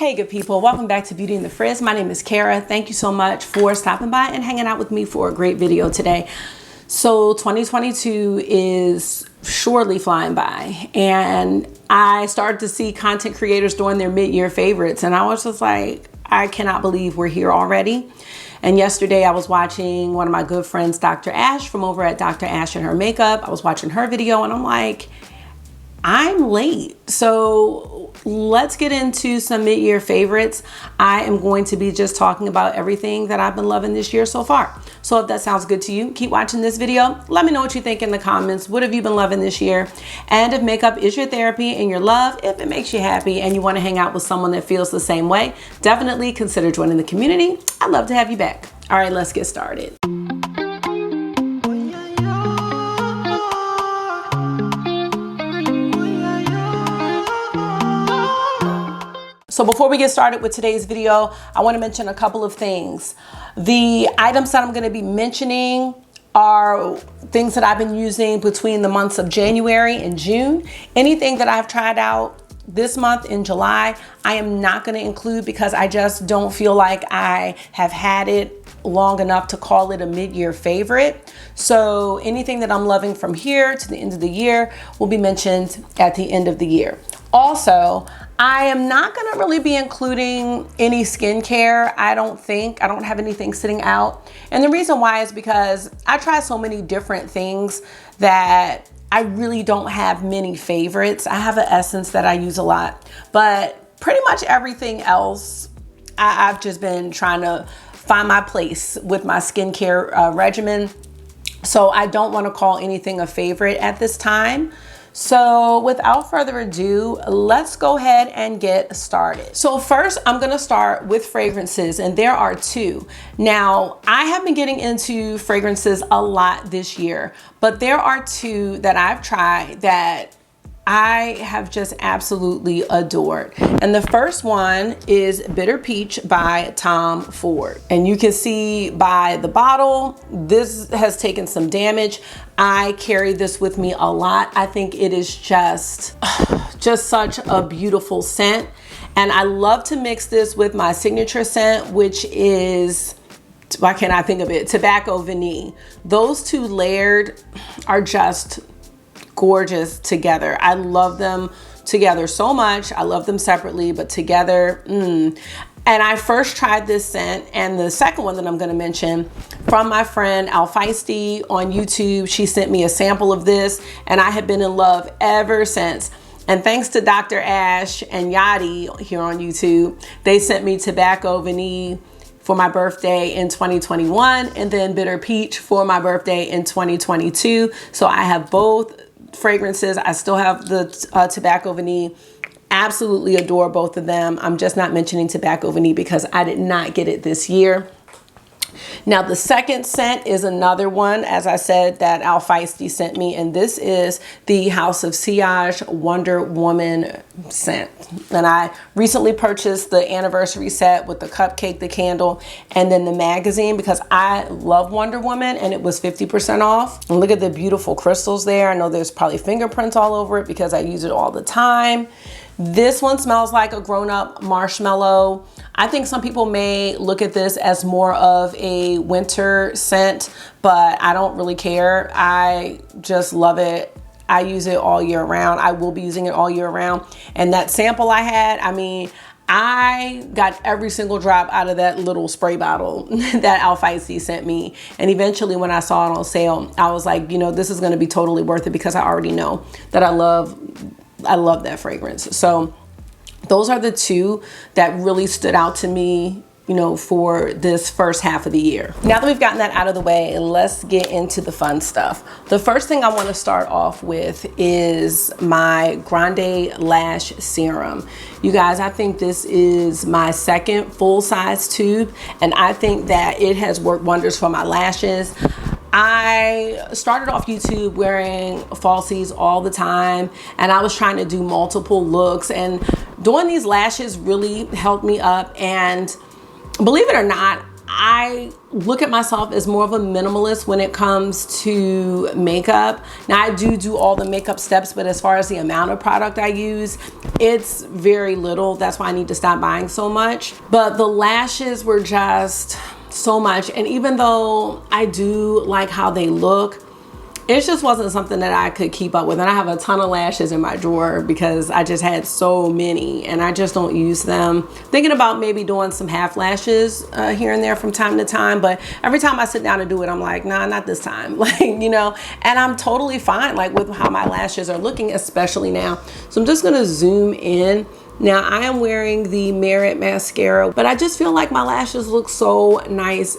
Hey good people, welcome back to Beauty in the Frizz. My name is Cara. Thank you so much for stopping by and hanging out with me for a great video today. So 2022 is surely flying by, and I started to see content creators doing their mid-year favorites, and I was just like, I cannot believe we're here already. And yesterday I was watching one of my good friends, Dr. Ash, from over at Dr. Ash and Her Makeup. I was watching her video and I'm like, I'm late. So let's get into some mid-year favorites. I am going to be just talking about everything that I've been loving this year so far. So if that sounds good to you, keep watching this video. Let me know what you think in the comments. What have you been loving this year? And if makeup is your therapy and your love, if it makes you happy and you want to hang out with someone that feels the same way, definitely consider joining the community. I'd love to have you back. All right, let's get started. So before we get started with today's video, I want to mention a couple of things. The items that I'm going to be mentioning are things that I've been using between the months of January and June. Anything that I've tried out this month in July, I am not going to include because I just don't feel like I have had it long enough to call it a mid-year favorite. So anything that I'm loving from here to the end of the year will be mentioned at the end of the year. Also, I am not going to really be including any skincare. I don't have anything sitting out. And the reason why is because I try so many different things that I really don't have many favorites. I have an essence that I use a lot, but pretty much everything else, I've just been trying to find my place with my skincare regimen. So I don't want to call anything a favorite at this time. So without further ado, let's go ahead and get started. So first, I'm going to start with fragrances, and there are two. Now, I have been getting into fragrances a lot this year, but there are two that I've tried that I have just absolutely adored. And the first one is Bitter Peach by Tom Ford. And you can see by the bottle, this has taken some damage. I carry this with me a lot. I think it is just such a beautiful scent. And I love to mix this with my signature scent, which is, why can't I think of it? Tobacco Vanille. Those two layered are just gorgeous together. I love them together so much. I love them separately, but together, And I first tried this scent, and the second one that I'm going to mention, from my friend Al Feisty on YouTube. She sent me a sample of this, and I have been in love ever since. And thanks to Dr. Ash and Yachty here on YouTube, they sent me Tobacco Vanille for my birthday in 2021, and then Bitter Peach for my birthday in 2022. So I have both fragrances. I still have the Tobacco Vanille. Absolutely adore both of them. I'm just not mentioning Tobacco Vanille because I did not get it this year. Now the second scent is another one, as I said, that Al Feisty sent me, and this is the House of Sillage Wonder Woman scent. And I recently purchased the anniversary set with the cupcake, the candle, and then the magazine because I love Wonder Woman, and it was 50% off. And look at the beautiful crystals there. I know there's probably fingerprints all over it because I use it all the time. This one smells like a grown-up marshmallow. I think some people may look at this as more of a winter scent, but I don't really care. I just love it. I use it all year round. I will be using it all year round. And that sample I had, I mean, I got every single drop out of that little spray bottle that Al Feisty sent me. And eventually when I saw it on sale, I was like, you know, this is going to be totally worth it because I already know that I love that fragrance. So those are the two that really stood out to me, you know, for this first half of the year. Now that we've gotten that out of the way, let's get into the fun stuff. The first thing I want to start off with is my GrandeLASH serum. You guys, I think this is my second full-size tube, and I think that it has worked wonders for my lashes. I started off YouTube wearing falsies all the time, and I was trying to do multiple looks, and doing these lashes really helped me up. And believe it or not, I look at myself as more of a minimalist when it comes to makeup. Now I do all the makeup steps, but as far as the amount of product I use, it's very little. That's why I need to stop buying so much. But the lashes were just so much. And even though I do like how they look, it just wasn't something that I could keep up with. And I have a ton of lashes in my drawer because I just had so many and I just don't use them. Thinking about maybe doing some half lashes here and there from time to time, but every time I sit down to do it, I'm like, nah, not this time. Like, you know, and I'm totally fine like with how my lashes are looking, especially now. So I'm just gonna zoom in. Now I am wearing the Merit mascara, but I just feel like my lashes look so nice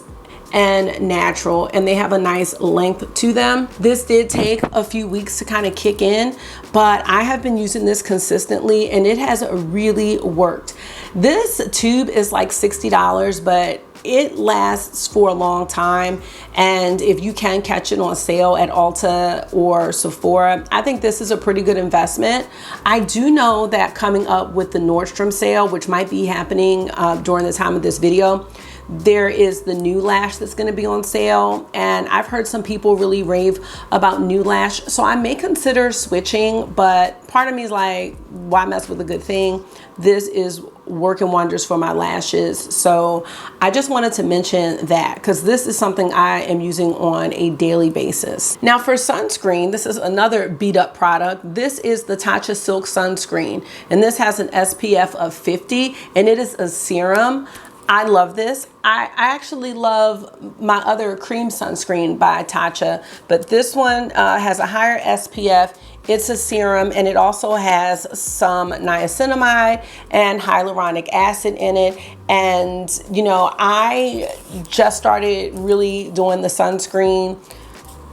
and natural, and they have a nice length to them. This did take a few weeks to kind of kick in, but I have been using this consistently and it has really worked. This tube is like $60, but it lasts for a long time, and if you can catch it on sale at Ulta or Sephora, I think this is a pretty good investment. I do know that coming up with the Nordstrom sale, which might be happening during the time of this video, there is the new lash that's going to be on sale, and I've heard some people really rave about new lash, so I may consider switching, but part of me is like, why mess with a good thing? This is working wonders for my lashes. So I just wanted to mention that because this is something I am using on a daily basis. Now for sunscreen, this is another beat up product. This is the Tatcha Silk Sunscreen, and this has an SPF of 50, and it is a serum. I love this. I actually love my other cream sunscreen by Tatcha, but this one has a higher SPF. It's a serum, and it also has some niacinamide and hyaluronic acid in it. And you know, I just started really doing the sunscreen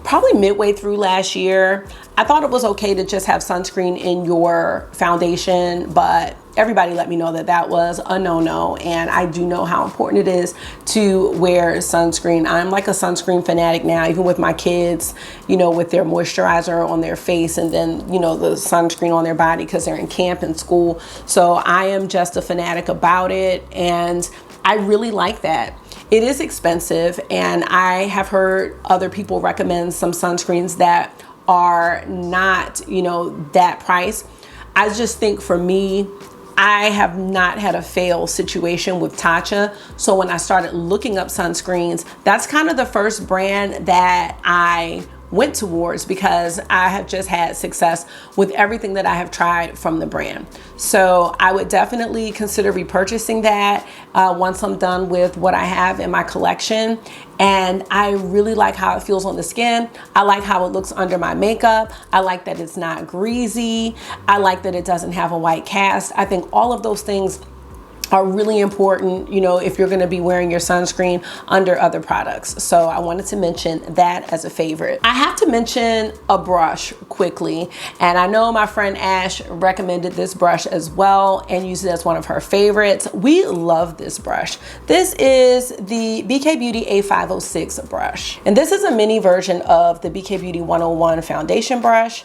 probably midway through last year. I thought it was okay to just have sunscreen in your foundation, but everybody let me know that that was a no-no, and I do know how important it is to wear sunscreen. I'm like a sunscreen fanatic now, even with my kids, you know, with their moisturizer on their face and then, you know, the sunscreen on their body because they're in camp and school. So I am just a fanatic about it, and I really like that. It is expensive, and I have heard other people recommend some sunscreens that are not, you know, that price. I just think for me, I have not had a fail situation with Tatcha. So when I started looking up sunscreens, that's kind of the first brand that I went towards because I have just had success with everything that I have tried from the brand. So I would definitely consider repurchasing that once I'm done with what I have in my collection. And I really like how it feels on the skin. I like how it looks under my makeup. I like that it's not greasy. I like that it doesn't have a white cast. I think all of those things are really important, you know, if you're going to be wearing your sunscreen under other products. So I wanted to mention that as a favorite. I have to mention a brush quickly, and I know my friend Ash recommended this brush as well and used it as one of her favorites. We love this brush. This is the BK Beauty A506 brush, and this is a mini version of the BK Beauty 101 foundation brush.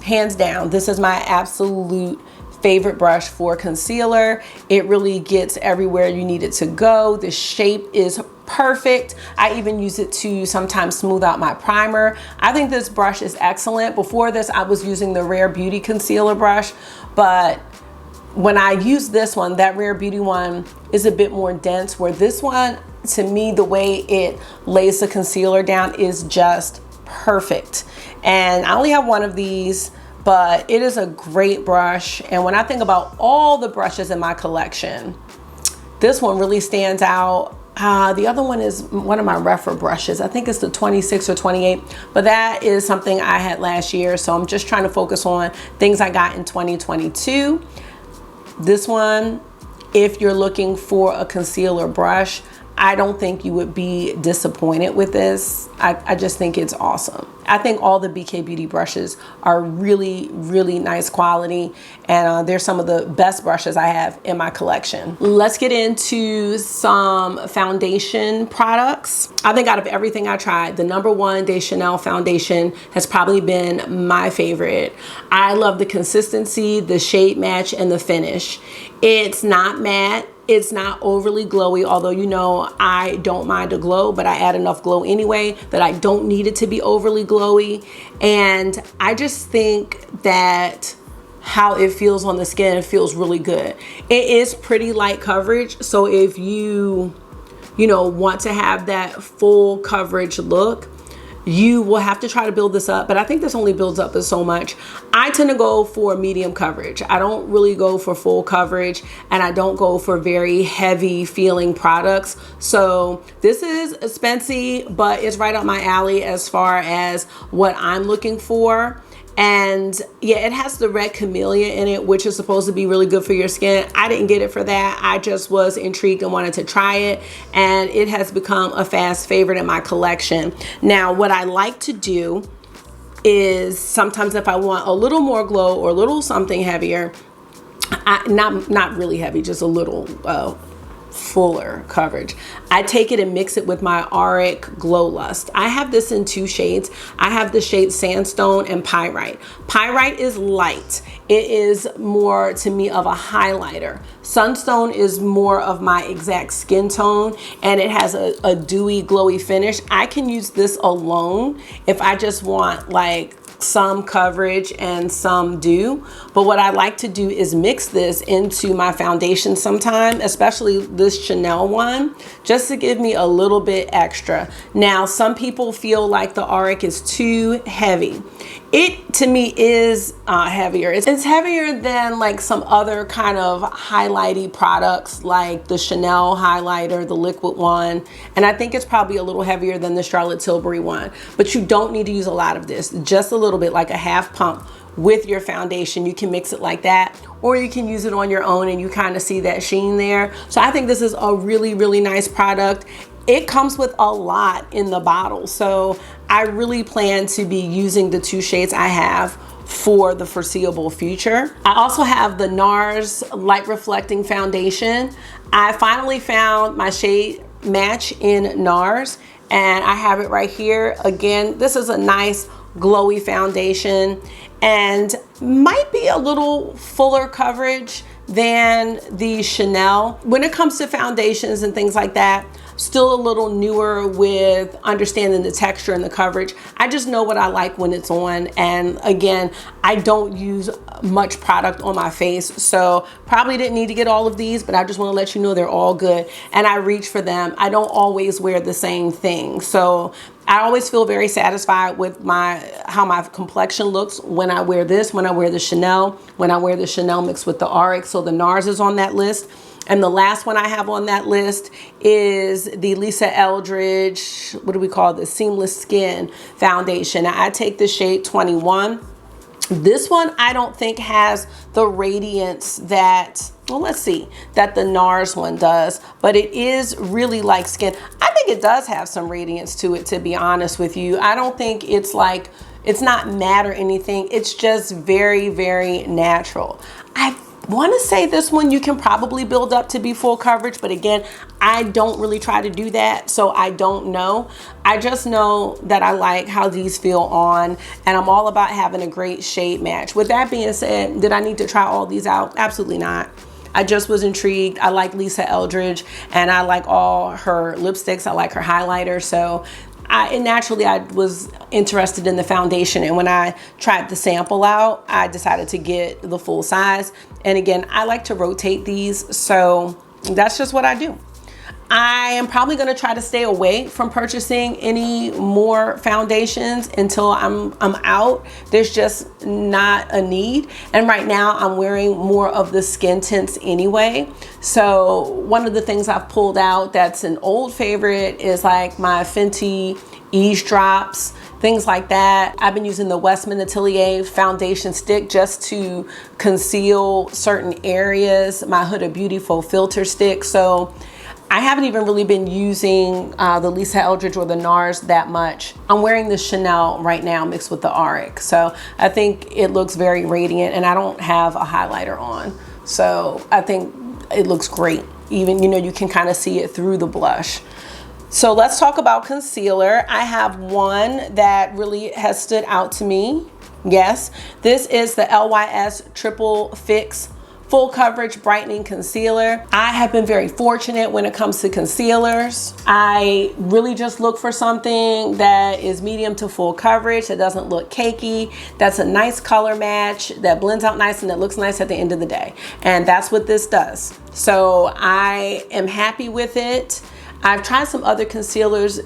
Hands down, this is my absolute favorite brush for concealer. It really gets everywhere you need it to go. The shape is perfect. I even use it to sometimes smooth out my primer. I think this brush is excellent. Before this, I was using the Rare Beauty concealer brush, but when I use this one, that Rare Beauty one is a bit more dense, where this one, to me, the way it lays the concealer down is just perfect. And I only have one of these, but it is a great brush. And when I think about all the brushes in my collection, this one really stands out. The other one is one of my refer brushes. I think it's the 26 or 28, but that is something I had last year. So I'm just trying to focus on things I got in 2022. This one, if you're looking for a concealer brush, I don't think you would be disappointed with this. I just think it's awesome. I think all the BK Beauty brushes are really, really nice quality, and they're some of the best brushes I have in my collection. Let's get into some foundation products. I think out of everything I tried, the #1 Deschanel foundation has probably been my favorite. I love the consistency, the shade match, and the finish. It's not matte. It's not overly glowy, although you know I don't mind a glow, but I add enough glow anyway that I don't need it to be overly glowy. And I just think that how it feels on the skin, it feels really good. It is pretty light coverage, so if you know, want to have that full coverage look, you will have to try to build this up, but I think this only builds up so much. I tend to go for medium coverage. I don't really go for full coverage, and I don't go for very heavy feeling products. So this is expensive, but it's right up my alley as far as what I'm looking for. And yeah, it has the red camellia in it, which is supposed to be really good for your skin. I didn't get it for that. I just was intrigued and wanted to try it, and it has become a fast favorite in my collection. Now, what I like to do is sometimes if I want a little more glow or a little something heavier, not really heavy, just a little fuller coverage, I take it and mix it with my Auric Glow Lust. I have this in 2 shades. I have the shade Sandstone and Pyrite. Pyrite is light. It is more to me of a highlighter. Sunstone is more of my exact skin tone, and it has a dewy, glowy finish. I can use this alone if I just want like some coverage and some dew. But what I like to do is mix this into my foundation sometime, especially this Chanel one, just to give me a little bit extra. Now, some people feel like the Auric is too heavy. It, to me, is heavier. It's heavier than like some other kind of highlighty products like the Chanel highlighter, the liquid one. And I think it's probably a little heavier than the Charlotte Tilbury one. But you don't need to use a lot of this, just a little bit, like a half pump with your foundation. You can mix it like that, or you can use it on your own and you kind of see that sheen there. So I think this is a really, really nice product. It comes with a lot in the bottle, so I really plan to be using the 2 shades I have for the foreseeable future. I also have the Nars Light Reflecting Foundation. I finally found my shade match in Nars, and I have it right here. Again, this is a nice glowy foundation and might be a little fuller coverage than the Chanel. When it comes to foundations and things like that, still a little newer with understanding the texture and the coverage. I just know what I like when it's on. And again, I don't use much product on my face, so probably didn't need to get all of these, but I just want to let you know they're all good. And I reach for them. I don't always wear the same thing. So I always feel very satisfied with how my complexion looks when I wear this, when I wear the Chanel, when I wear the Chanel mixed with the Auric. So the Nars is on that list. And the last one I have on that list is the Lisa Eldridge, what do we call this? Seamless Skin Foundation. Now, I take the shade 21. This one I don't think has the radiance that, well, let's see, that the Nars one does, but it is really like skin. I think it does have some radiance to it, to be honest with you. I don't think it's like, it's not matte or anything. It's just very, very natural. I want to say this one you can probably build up to be full coverage, but again, I don't really try to do that, so I don't know. I just know that I like how these feel on, and I'm all about having a great shade match. With that being said, did I need to try all these out? Absolutely not. I just was intrigued. I like Lisa Eldridge, and I like all her lipsticks. I like her highlighter, so naturally I was interested in the foundation, and when I tried the sample out, I decided to get the full size. And again, I like to rotate these, so that's just what I do. I am probably going to try to stay away from purchasing any more foundations until I'm out. There's just not a need. And right now I'm wearing more of the skin tints anyway. So one of the things I've pulled out that's an old favorite is like my Fenty Eavesdrops, things like that. I've been using the Westman Atelier foundation stick just to conceal certain areas. My Huda Beautiful filter stick. So I haven't even really been using the Lisa Eldridge or the Nars that much. I'm wearing the Chanel right now mixed with the Auric. So I think it looks very radiant, and I don't have a highlighter on. So I think it looks great. Even, you know, you can kind of see it through the blush. So let's talk about concealer. I have one that really has stood out to me. Yes, this is the LYS Triple Fix Full Coverage Brightening Concealer. I have been very fortunate when it comes to concealers. I really just look for something that is medium to full coverage, that doesn't look cakey, that's a nice color match, that blends out nice and that looks nice at the end of the day. And that's what this does. So I am happy with it. I've tried some other concealers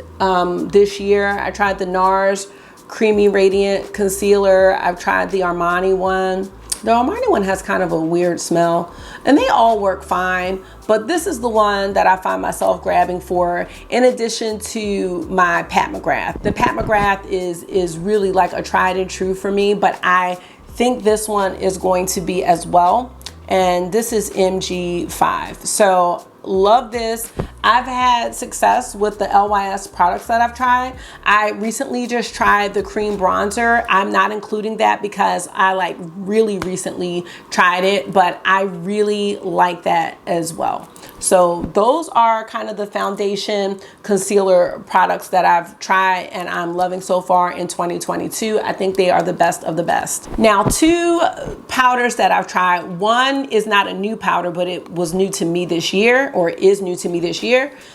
this year. I tried the Nars Creamy Radiant Concealer. I've tried the Armani one. The Armani one has kind of a weird smell, and they all work fine, but this is the one that I find myself grabbing for, in addition to my Pat McGrath. The Pat McGrath is really like a tried and true for me, but I think this one is going to be as well, and this is MG5. So love this. I've had success with the LYS products that I've tried. I recently just tried the cream bronzer. I'm not including that because I like really recently tried it, but I really like that as well. So those are kind of the foundation concealer products that I've tried and I'm loving so far in 2022. I think they are the best of the best. Now, two powders that I've tried. One is not a new powder, but it was new to me this year, or is new to me this year.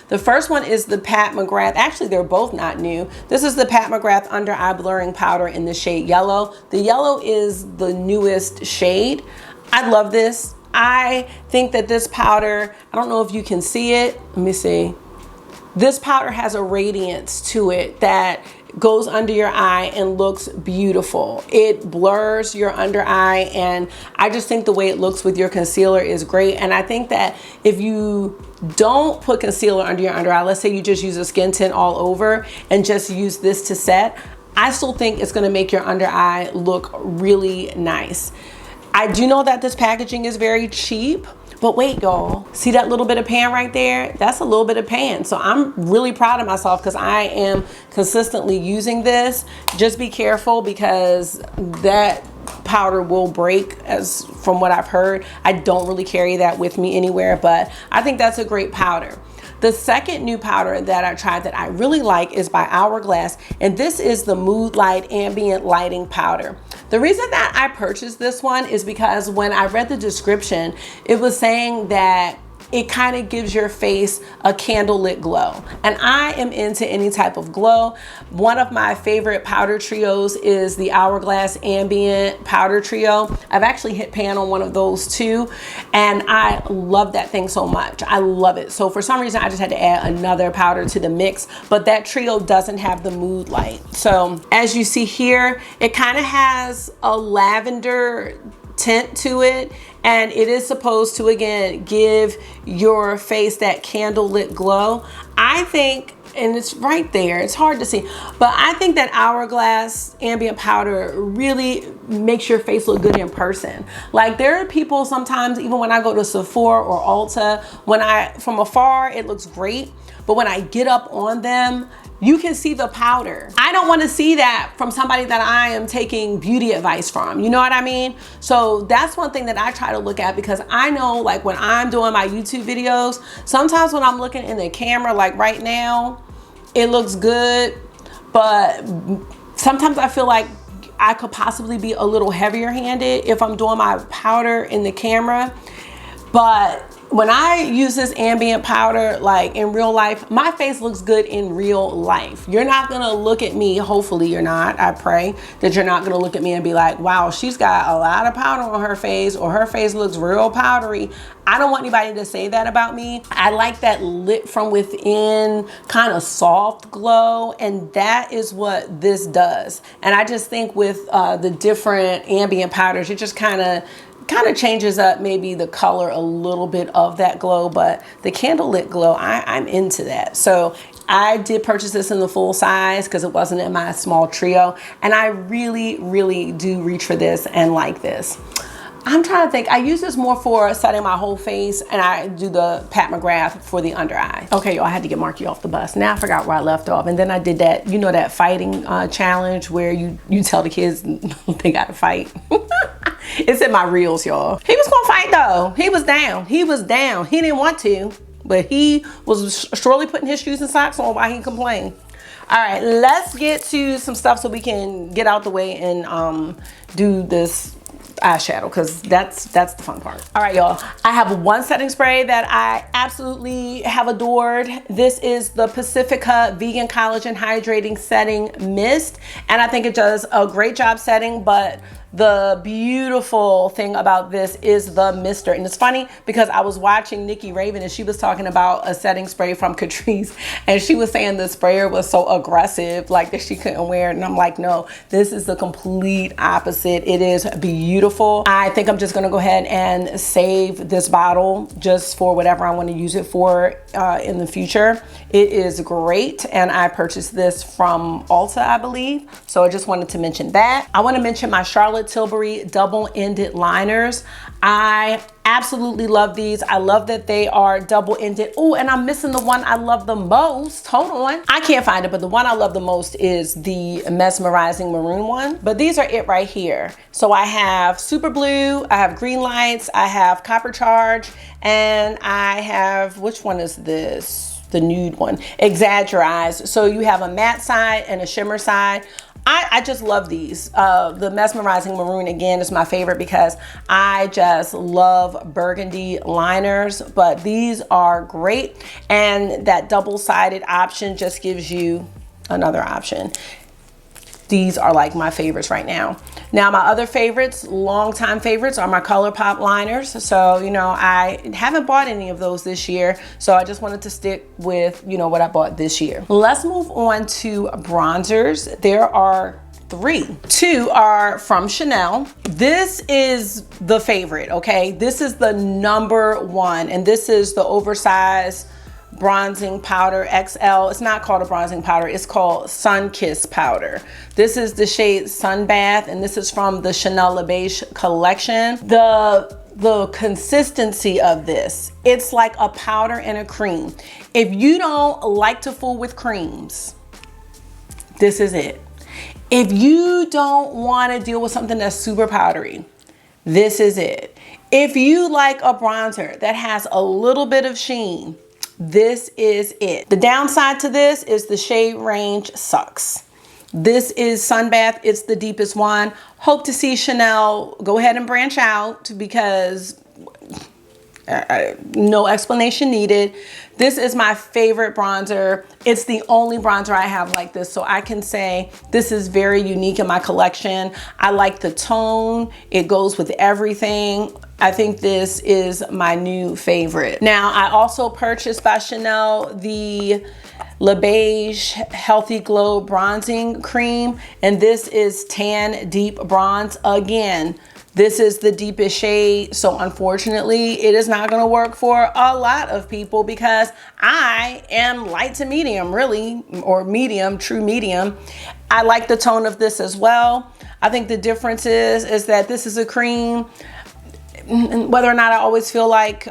The first one is the Pat McGrath. Actually, they're both not new. This is the Pat McGrath Under Eye Blurring Powder in the shade Yellow. The yellow is the newest shade. I love this. I think that this powder, I don't know if you can see it. Let me see. This powder has a radiance to it that goes under your eye and looks beautiful. It blurs your under eye, and I just think the way it looks with your concealer is great. And I think that if you don't put concealer under your under eye, let's say you just use a skin tint all over and just use this to set, I still think it's gonna make your under eye look really nice. I do know that this packaging is very cheap, but wait, y'all, see that little bit of pan right there? That's a little bit of pan. So I'm really proud of myself because I am consistently using this. Just be careful because that powder will break, as from what I've heard. I don't really carry that with me anywhere, but I think that's a great powder. The second new powder that I tried that I really like is by Hourglass, and this is the Mood Light Ambient Lighting Powder. The reason that I purchased this one is because when I read the description, it was saying that it kind of gives your face a candlelit glow. And I am into any type of glow. One of my favorite powder trios is the Hourglass Ambient Powder Trio. I've actually hit pan on one of those too, and I love that thing so much. I love it. So for some reason, I just had to add another powder to the mix, but that trio doesn't have the Mood Light. So as you see here, it kind of has a lavender tint to it, and it is supposed to, again, give your face that candlelit glow. I think, and it's right there, it's hard to see, but I think that Hourglass Ambient Powder really makes your face look good in person. Like, there are people sometimes, even when I go to Sephora or Ulta, from afar it looks great, but when I get up on them, you can see the powder. I don't want to see that from somebody that I am taking beauty advice from. You know what I mean? So that's one thing that I try to look at, because I know, like, when I'm doing my YouTube videos, sometimes when I'm looking in the camera, like right now, it looks good, but sometimes I feel like I could possibly be a little heavier handed if I'm doing my powder in the camera. But when I use this ambient powder, like in real life, my face looks good in real life. You're not gonna look at me, hopefully you're not, I pray that you're not gonna look at me and be like, wow, she's got a lot of powder on her face, or her face looks real powdery. I don't want anybody to say that about me. I like that lit from within kind of soft glow, and that is what this does. And I just think with the different ambient powders, it just kind of changes up maybe the color a little bit of that glow, but the candlelit glow, I'm into that. So I did purchase this in the full size because it wasn't in my small trio, and I really, really do reach for this and like this. I'm trying to think. I use this more for setting my whole face, and I do the Pat McGrath for the under eye. Okay, y'all, I had to get Markie off the bus. Now I forgot where I left off. And then I did that, you know, that fighting challenge where you tell the kids they gotta fight. It's in my reels, y'all. He was gonna fight though. He was down. He was down. He didn't want to, but he was surely putting his shoes and socks on while he complained. All right, let's get to some stuff so we can get out the way and do this eyeshadow, because that's the fun part. All right, y'all. I have one setting spray that I absolutely have adored. This is the Pacifica Vegan Collagen Hydrating Setting Mist, and I think it does a great job setting, but the beautiful thing about this is the mister. And it's funny because I was watching Nikki Raven and she was talking about a setting spray from Catrice, and she was saying the sprayer was so aggressive, like that she couldn't wear it. And I'm like, no, this is the complete opposite. It is beautiful. I think I'm just gonna go ahead and save this bottle just for whatever I want to use it for in the future. It is great, and I purchased this from Ulta, I believe. So I just wanted to mention that. I want to mention my Charlotte Tilbury double-ended liners. I absolutely love these. I love that they are double-ended. Oh, and I'm missing the one I love the most. Hold on. I can't find it, but the one I love the most is the mesmerizing maroon one. But these are it right here. So I have super blue, I have green lights, I have copper charge, and I have, which one is this? The nude one, exaggerized. So you have a matte side and a shimmer side. I just love these. The mesmerizing maroon, again, is my favorite because I just love burgundy liners, but these are great. And that double-sided option just gives you another option. These are like my favorites right now. Now my other favorites, longtime favorites, are my ColourPop liners. So, you know, I haven't bought any of those this year. So I just wanted to stick with, you know, what I bought this year. Let's move on to bronzers. There are three. Two are from Chanel. This is the favorite, okay? This is the number one, and this is the oversized bronzing powder XL. It's not called a bronzing powder, it's called Sun Kiss powder. This is the shade Sun Bath, and this is from the Chanel Le Beige collection. The consistency of this, it's like a powder and a cream. If you don't like to fool with creams, this is it. If you don't want to deal with something that's super powdery, this is it. If you like a bronzer that has a little bit of sheen, this is it. The downside to this is the shade range sucks. This is Sun Bath. It's the deepest one. Hope to see Chanel go ahead and branch out, because no explanation needed. This is my favorite bronzer. It's the only bronzer I have like this, so I can say this is very unique in my collection. I like the tone. It goes with everything. I think this is my new favorite. Now, I also purchased by Chanel the Le Beige Healthy Glow Bronzing Cream, and this is Tan Deep Bronze. Again, this is the deepest shade, so unfortunately, it is not gonna work for a lot of people because I am light to medium, really, or medium, true medium. I like the tone of this as well. I think the difference is that this is a cream. Whether or not I always feel like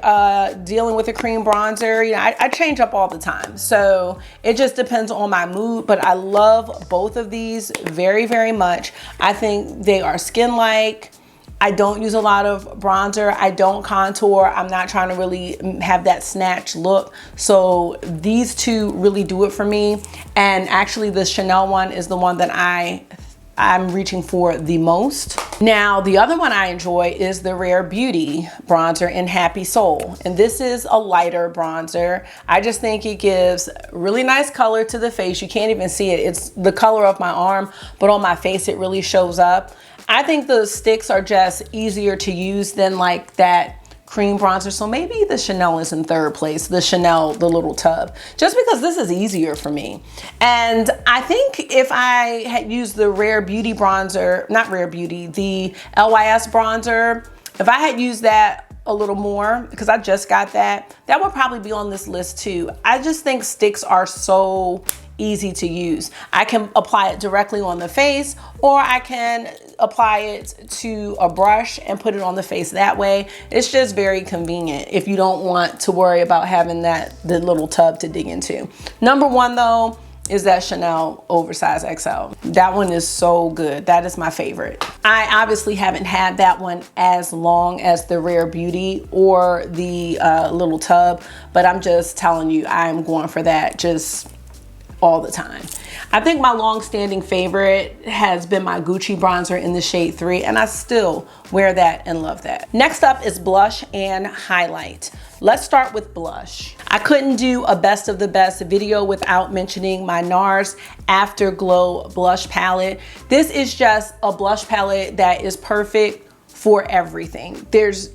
dealing with a cream bronzer, you know, I change up all the time. So it just depends on my mood, but I love both of these very, very much. I think they are skin-like. I don't use a lot of bronzer. I don't contour. I'm not trying to really have that snatch look. So these two really do it for me. And actually the Chanel one is the one that I'm reaching for the most. Now, the other one I enjoy is the Rare Beauty bronzer in Happy Soul. And this is a lighter bronzer. I just think it gives really nice color to the face. You can't even see it. It's the color of my arm, but on my face, it really shows up. I think the sticks are just easier to use than like that cream bronzer. So maybe the Chanel is in third place, the Chanel, the little tub, just because this is easier for me. And I think if I had used the Rare Beauty bronzer, not Rare Beauty, the LYS bronzer, if I had used that a little more, because I just got that, that would probably be on this list too. I just think sticks are so easy to use. I can apply it directly on the face, or I can apply it to a brush and put it on the face that way. It's just very convenient if you don't want to worry about having the little tub to dig into. Number one though is that Chanel oversized XL. That one is so good. That is my favorite. I obviously haven't had that one as long as the Rare Beauty or the little tub, but I'm just telling you, I'm going for that. Just all the time. I think my long-standing favorite has been my Gucci bronzer in the shade 3, and I still wear that and love that. Next up is blush and highlight. Let's start with blush. I couldn't do a best of the best video without mentioning my Nars Afterglow blush palette. This is just a blush palette that is perfect for everything. There's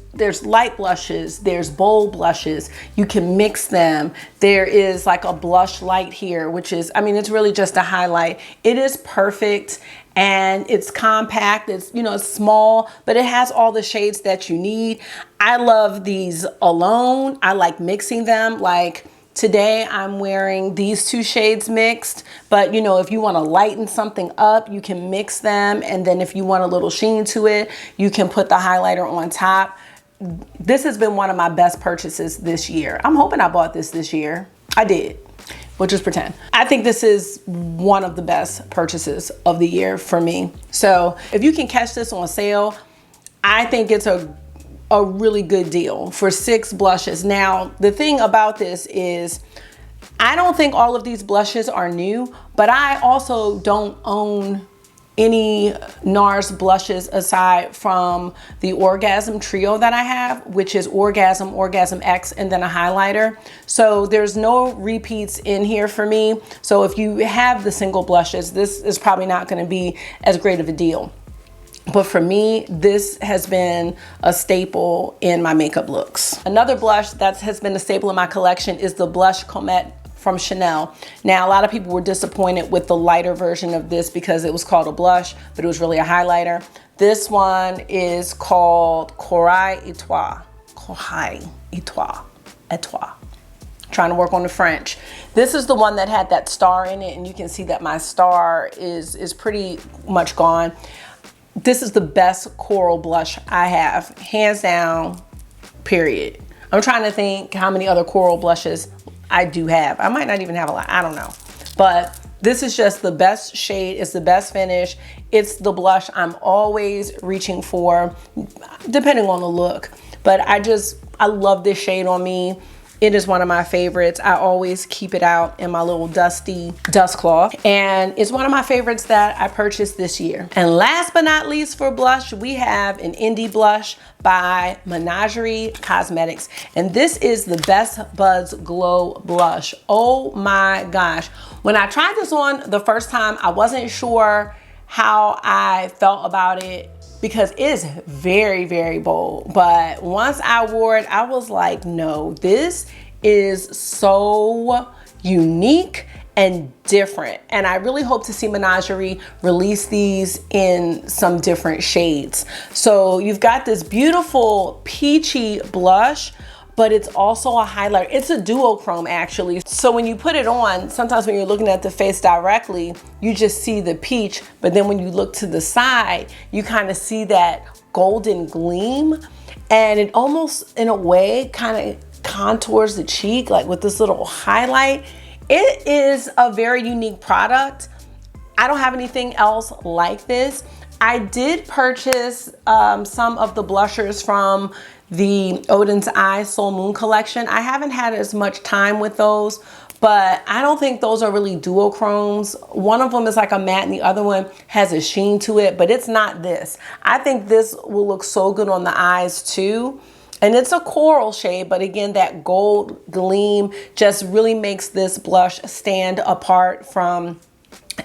light blushes, there's bold blushes, you can mix them. There is like a blush light here, which is, I mean, it's really just a highlight. It is perfect and it's compact, it's, you know, it's small, but it has all the shades that you need. I love these alone. I like mixing them. Like today I'm wearing these 2 shades mixed, but you know, if you want to lighten something up, you can mix them. And then if you want a little sheen to it, you can put the highlighter on top. This has been one of my best purchases this year. I'm hoping I bought this year. I did. We'll just pretend. I think this is one of the best purchases of the year for me. So if you can catch this on sale, I think it's a really good deal for 6 blushes. Now, the thing about this is I don't think all of these blushes are new, but I also don't own any Nars blushes aside from the Orgasm trio that I have, which is Orgasm, Orgasm X, and then a highlighter. So there's no repeats in here for me. So if you have the single blushes, this is probably not going to be as great of a deal. But for me, this has been a staple in my makeup looks. Another blush that has been a staple in my collection is the Blush Comette from Chanel. Now, a lot of people were disappointed with the lighter version of this because it was called a blush, but it was really a highlighter. This one is called Corail Etoile. Corail Etoile. Etoile. Trying to work on the French. This is the one that had that star in it, and you can see that my star is pretty much gone. This is the best coral blush I have, hands down, period. I'm trying to think how many other coral blushes I do have. I might not even have a lot, I don't know. But this is just the best shade, it's the best finish. It's the blush I'm always reaching for, depending on the look. But I love this shade on me. It is one of my favorites. I always keep it out in my little dusty dust cloth. And it's one of my favorites that I purchased this year. And last but not least for blush, we have an indie blush by Menagerie Cosmetics. And this is the Best Buds Glow Blush. Oh my gosh. When I tried this on the first time, I wasn't sure how I felt about it, because it is very, very bold. But once I wore it, I was like, no, this is so unique and different. And I really hope to see Menagerie release these in some different shades. So you've got this beautiful peachy blush, but it's also a highlighter. It's a duochrome actually. So when you put it on, sometimes when you're looking at the face directly, you just see the peach, but then when you look to the side, you kind of see that golden gleam, and it almost in a way kind of contours the cheek, like with this little highlight. It is a very unique product. I don't have anything else like this. I did purchase some of the blushers from the Odin's Eye Soul Moon collection. I haven't had as much time with those, but I don't think those are really duochromes. One of them is like a matte and the other one has a sheen to it, but it's not this. I think this will look so good on the eyes too. And it's a coral shade, but again, that gold gleam just really makes this blush stand apart from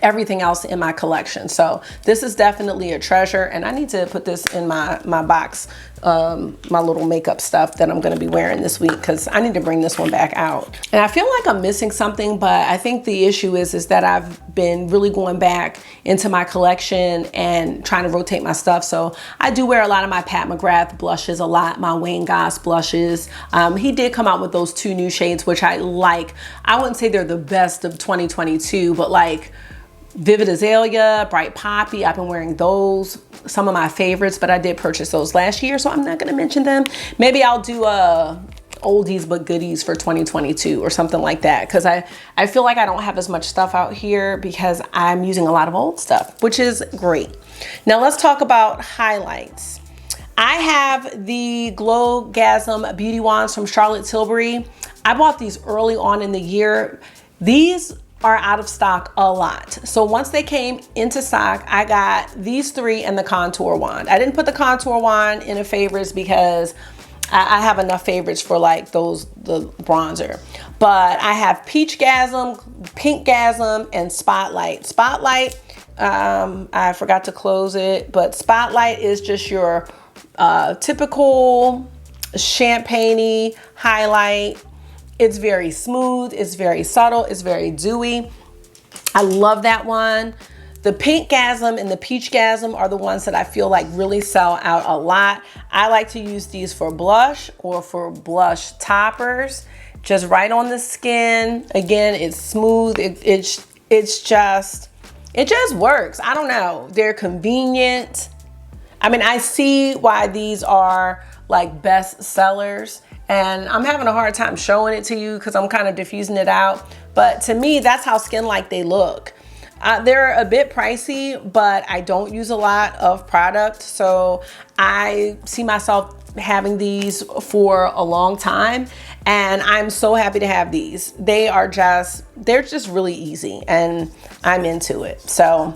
everything else in my collection. So this is definitely a treasure, and I need to put this in my box, my little makeup stuff that I'm going to be wearing this week, because I need to bring this one back out. And I feel like I'm missing something, but I think the issue is that I've been really going back into my collection and trying to rotate my stuff. So I do wear a lot of my Pat McGrath blushes a lot, my Wayne Goss blushes. He did come out with those 2 new shades, which I like. I wouldn't say they're the best of 2022, but like Vivid Azalea, Bright Poppy, I've been wearing those, some of my favorites, but I did purchase those last year, so I'm not gonna mention them. Maybe I'll do a oldies but goodies for 2022 or something like that, because I feel like I don't have as much stuff out here because I'm using a lot of old stuff, which is great. Now let's talk about highlights. I have the Glowgasm Beauty Wands from Charlotte Tilbury. I bought these early on in the year. These are out of stock a lot. So once they came into stock, I got these three and the contour wand. I didn't put the contour wand in a favorites because I have enough favorites for like the bronzer. But I have Peachgasm, Pinkgasm, and Spotlight. Spotlight, I forgot to close it, but Spotlight is just your typical champagne-y highlight. It's very smooth, it's very subtle, it's very dewy. I love that one. The Pinkgasm and the Peachgasm are the ones that I feel like really sell out a lot. I like to use these for blush or for blush toppers, just right on the skin. Again, it's smooth, it just works. I don't know, they're convenient. I mean, I see why these are like best sellers, and I'm having a hard time showing it to you because I'm kind of diffusing it out. But to me, that's how skin-like they look. They're a bit pricey, but I don't use a lot of product. So I see myself having these for a long time, and I'm so happy to have these. They're just really easy, and I'm into it. So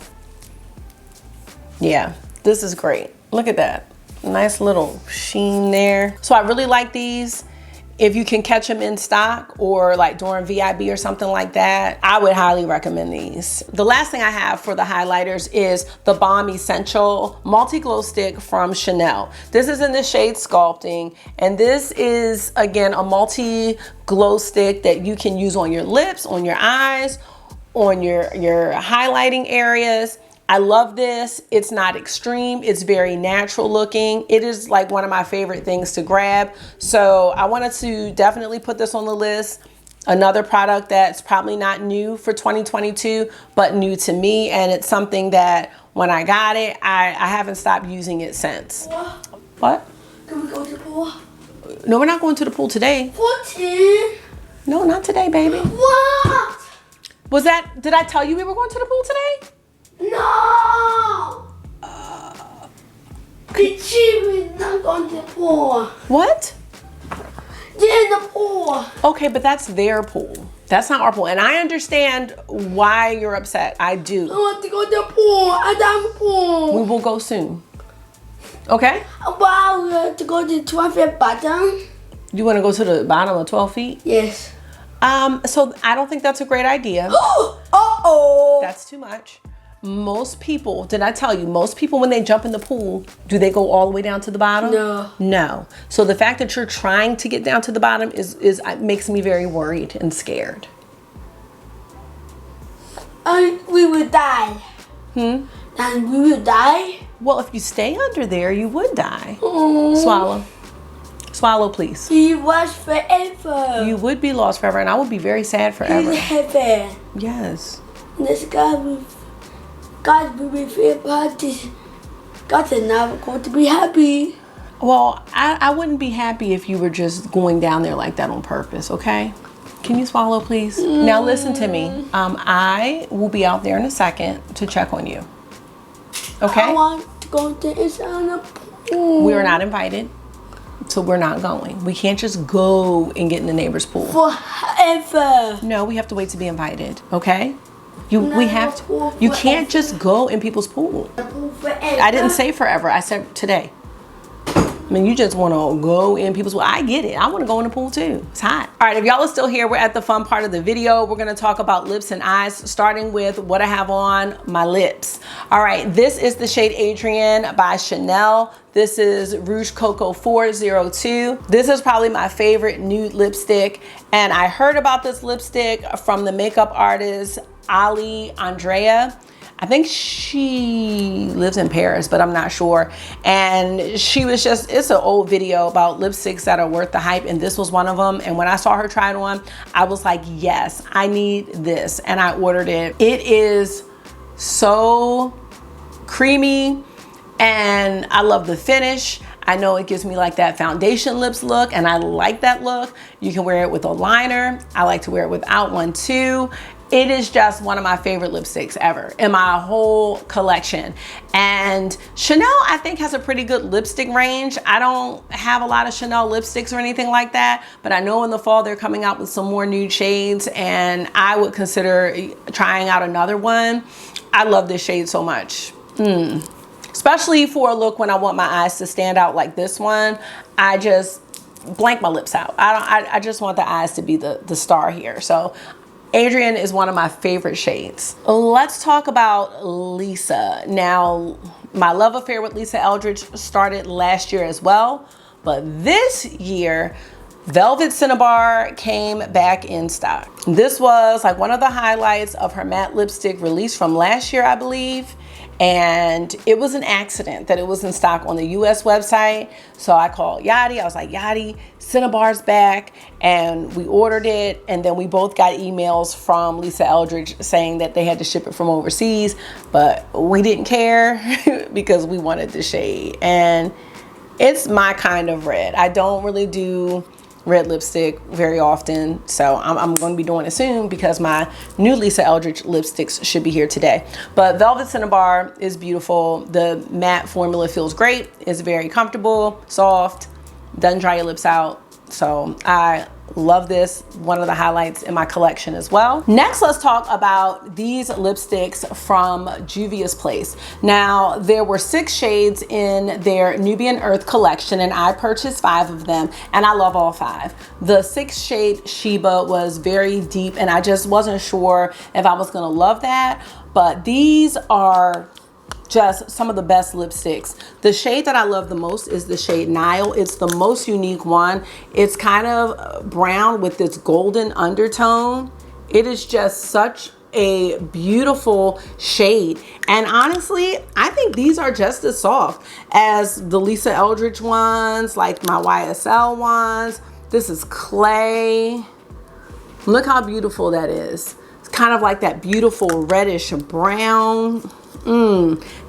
yeah, this is great. Look at that. Nice little sheen there. So I really like these. If you can catch them in stock or like during VIB or something like that, I would highly recommend these. The last thing I have for the highlighters is the Balm Essential Multi-Glow Stick from Chanel. This is in the shade Sculpting, and this is, again, a multi-glow stick that you can use on your lips, on your eyes, on your highlighting areas. I love this. It's not extreme. It's very natural looking. It is like one of my favorite things to grab. So I wanted to definitely put this on the list. Another product that's probably not new for 2022, but new to me. And it's something that when I got it, I haven't stopped using it since. What? Can we go to the pool? No, we're not going to the pool today. 14. No, not today, baby. What? Did I tell you we were going to the pool today? No! We're not going to the pool. What? They're in the pool. Okay, but that's their pool. That's not our pool. And I understand why you're upset. I do. I want to go to the pool. I don't have a pool. We will go soon. Okay? Wow, we have to go to the 12 feet bottom. You want to go to the bottom of 12 feet? Yes. So I don't think that's a great idea. Uh-oh. That's too much. Most people, did I tell you, most people when they jump in the pool, do they go all the way down to the bottom? No. No. So the fact that you're trying to get down to the bottom makes me very worried and scared. We will die. And we will die? Well, if you stay under there, you would die. Oh. Swallow. Swallow, please. He was forever. You would be lost forever, and I would be very sad forever. He's heaven. Yes. This God will be feel parties. God is never going to be happy. Well, I wouldn't be happy if you were just going down there like that on purpose, okay? Can you swallow, please? Now listen to me. I will be out there in a second to check on you. Okay? I want to go to inside the pool. We are not invited, so we're not going. We can't just go and get in the neighbor's pool. Forever. No, we have to wait to be invited, okay? We have to. You can't just go in people's pool. I didn't say forever. I said today. I mean, you just want to go in people's pool. I get it. I want to go in the pool too. It's hot. All right, if y'all are still here, we're at the fun part of the video. We're going to talk about lips and eyes, starting with what I have on my lips. All right, this is the shade Adrienne by Chanel. This is Rouge Coco 402. This is probably my favorite nude lipstick. And I heard about this lipstick from the makeup artist Ali Andrea. I think she lives in Paris, but I'm not sure. And she was just, it's an old video about lipsticks that are worth the hype, and this was one of them. And when I saw her try it on, I was like, yes, I need this. And I ordered it. It is so creamy, and I love the finish. I know it gives me like that foundation lips look, and I like that look. You can wear it with a liner. I like to wear it without one too. It is just one of my favorite lipsticks ever in my whole collection. And Chanel, I think, has a pretty good lipstick range. I don't have a lot of Chanel lipsticks or anything like that, but I know in the fall they're coming out with some more nude shades, and I would consider trying out another one. I love this shade so much. Especially for a look when I want my eyes to stand out like this one. I just blank my lips out. I just want the eyes to be the star here. So Adrian is one of my favorite shades. Let's talk about Lisa. Now, my love affair with Lisa Eldridge started last year as well, but this year, Velvet Cinnabar came back in stock. This was like one of the highlights of her matte lipstick release from last year, I believe. And it was an accident that it was in stock on the US website. So I called Yachty. I was like, Yachty, Cinnabar's back. And we ordered it. And then we both got emails from Lisa Eldridge saying that they had to ship it from overseas. But we didn't care because we wanted the shade. And it's my kind of red. I don't really do red lipstick very often, so I'm going to be doing it soon because my new Lisa Eldridge lipsticks should be here today. But Velvet Cinnabar is beautiful. The matte formula feels great. It's very comfortable, soft, doesn't dry your lips out. So I love this, one of the highlights in my collection as well. Next, let's talk about these lipsticks from Juvia's Place. Now, there were 6 shades in their Nubian Earth collection, and I purchased 5 of them, and I love all 5. The 6th shade, Sheba, was very deep, and I just wasn't sure if I was gonna love that, but these are just some of the best lipsticks. The shade that I love the most is the shade Nile. It's the most unique one. It's kind of brown with this golden undertone. It is just such a beautiful shade. And honestly, I think these are just as soft as the Lisa Eldridge ones, like my YSL ones. This is clay. Look how beautiful that is. It's kind of like that beautiful reddish brown.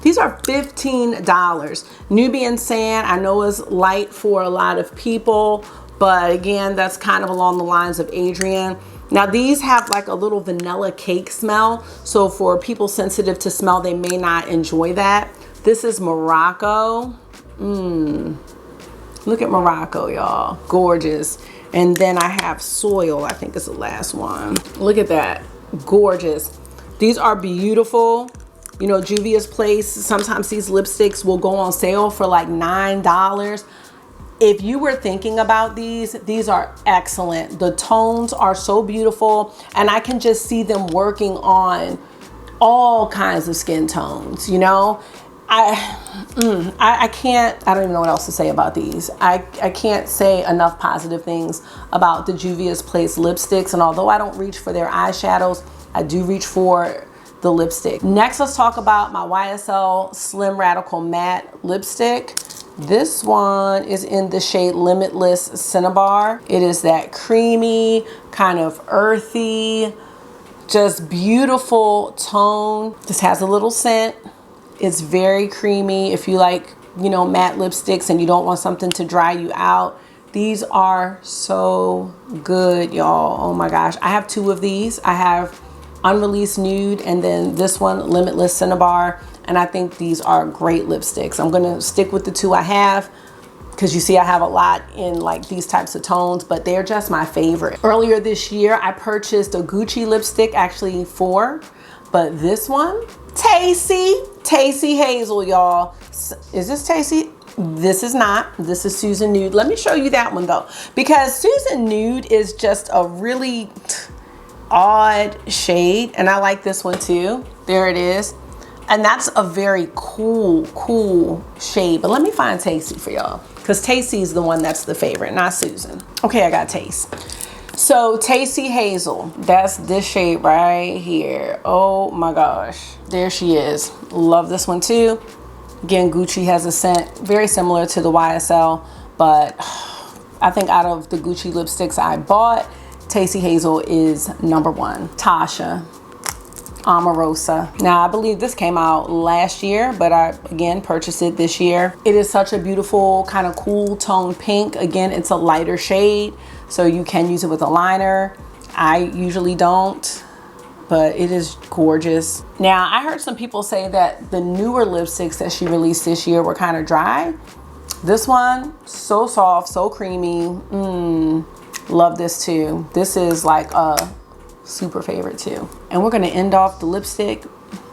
These are $15. Nubian Sand, I know is light for a lot of people, but again, that's kind of along the lines of Adrian. Now these have like a little vanilla cake smell, so for people sensitive to smell, they may not enjoy that. This is Morocco. Look at Morocco, y'all. Gorgeous. And then I have Soil, I think is the last one. Look at that. Gorgeous. These are beautiful. You know, Juvia's Place, sometimes these lipsticks will go on sale for like $9. If you were thinking about these are excellent. The tones are so beautiful, and I can just see them working on all kinds of skin tones, you know? I don't even know what else to say about these. I can't say enough positive things about the Juvia's Place lipsticks, and although I don't reach for their eyeshadows, I do reach for the lipstick. Next, let's talk about my YSL Slim Radical Matte lipstick. This one is in the shade Limitless Cinnabar. It is that creamy, kind of earthy, just beautiful tone. This has a little scent. It's very creamy. If you like, you know, matte lipsticks and you don't want something to dry you out, these are so good, y'all. Oh my gosh. I have 2 of these. I have Unreleased Nude, and then this one, Limitless Cinnabar, and I think these are great lipsticks. I'm gonna stick with the 2 I have because you see I have a lot in like these types of tones, but they're just my favorite. Earlier this year, I purchased a Gucci lipstick, actually 4, but this one, Tasty Hazel, y'all. Is this Tasty? This is not. This is Susan Nude. Let me show you that one though, because Susan Nude is just a really odd shade, and I like this one too. There it is, and that's a very cool shade. But let me find Tasty for y'all, because Tasty is the one that's the favorite, not Susan. Okay, I got Taste. So Tasty Hazel, that's this shade right here. Oh my gosh, there she is. Love this one too. Again, Gucci has a scent very similar to the YSL, but I think out of the Gucci lipsticks I bought, Tasty Hazel is #1. Tatcha. Omarosa. Now I believe this came out last year, but I again purchased it this year. It is such a beautiful kind of cool tone pink. Again, it's a lighter shade, so you can use it with a liner. I usually don't, but it is gorgeous. Now I heard some people say that the newer lipsticks that she released this year were kind of dry. This one, so soft, so creamy. Love this too. This is like a super favorite too. And we're gonna end off the lipstick.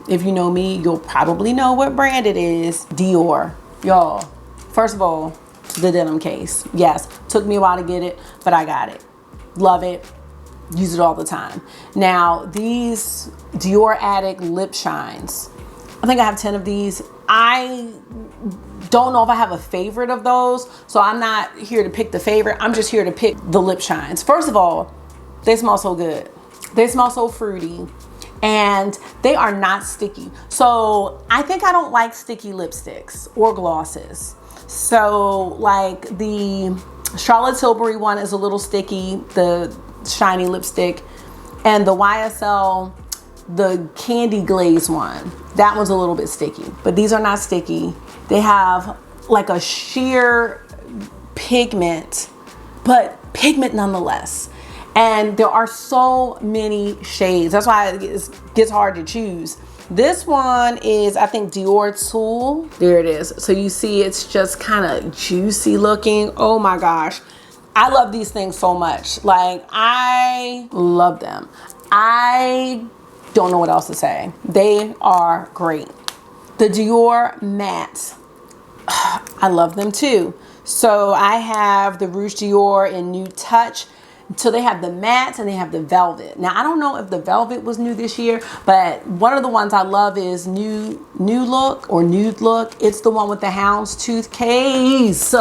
If you know me, you'll probably know what brand it is. Dior. Y'all, first of all, the denim case. Yes, took me a while to get it, but I got it. Love it. Use it all the time. Now, these Dior Addict lip shines. I think I have 10 of these. I don't know if I have a favorite of those, so I'm not here to pick the favorite. I'm just here to pick the lip shines. First of all, they smell so good. They smell so fruity, and they are not sticky. So I think I don't like sticky lipsticks or glosses. So like the Charlotte Tilbury one is a little sticky, the shiny lipstick, and the YSL, the candy glaze one, that one's a little bit sticky, but these are not sticky. They have like a sheer pigment, but pigment nonetheless. And there are so many shades. That's why it gets hard to choose. This one is, I think, Dior Tulle. There it is. So you see it's just kind of juicy looking. Oh my gosh. I love these things so much. Like, I love them. I don't know what else to say. They are great. The Dior Matte, I love them too. So I have the Rouge Dior in Nude Touch. So they have the mattes and they have the velvet. Now I don't know if the velvet was new this year, but one of the ones I love is Nude Look. It's the one with the houndstooth case.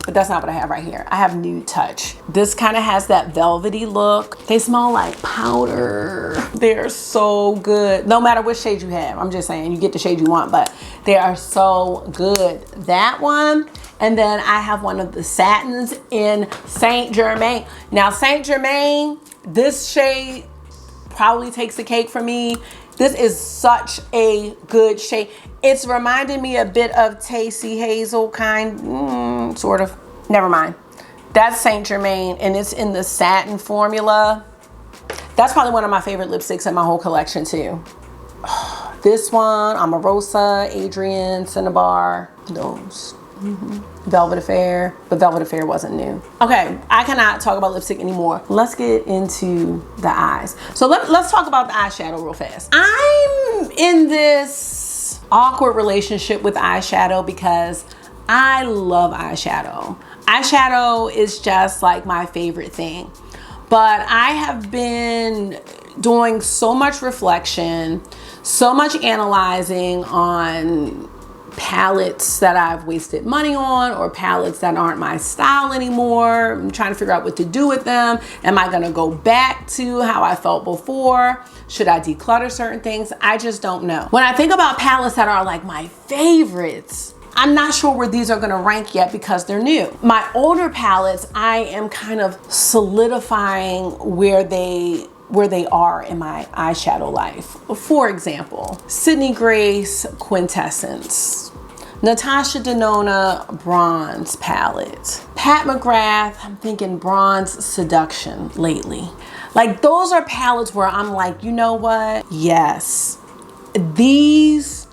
But that's not what I have right here. I have Nude Touch. This kind of has that velvety look. They smell like powder. They're so good. No matter which shade you have. I'm just saying, you get the shade you want, but they are so good. That one. And then I have one of the satins in Saint Germain. Now Saint Germain, this shade probably takes the cake for me. This is such a good shade. It's reminding me a bit of Tasty Hazel kind, sort of. Never mind. That's Saint Germain, and it's in the satin formula. That's probably one of my favorite lipsticks in my whole collection too. This one, Omarosa, Adrian, Cinnabar, those. Velvet Affair, but Velvet Affair wasn't new. Okay, I cannot talk about lipstick anymore. Let's get into the eyes. So let's talk about the eyeshadow real fast. I'm in this awkward relationship with eyeshadow because I love eyeshadow. Eyeshadow is just like my favorite thing. But I have been doing so much reflection, so much analyzing on palettes that I've wasted money on, or palettes that aren't my style anymore. I'm trying to figure out what to do with them. Am I gonna go back to how I felt before? Should I declutter certain things? I just don't know. When I think about palettes that are like my favorites, I'm not sure where these are gonna rank yet because they're new. My older palettes, I am kind of solidifying where they are in my eyeshadow life. For example, Sydney Grace Quintessence, Natasha Denona Bronze Palette, Pat McGrath, I'm thinking Bronze Seduction lately. Like, those are palettes where I'm like, you know what? Yes, these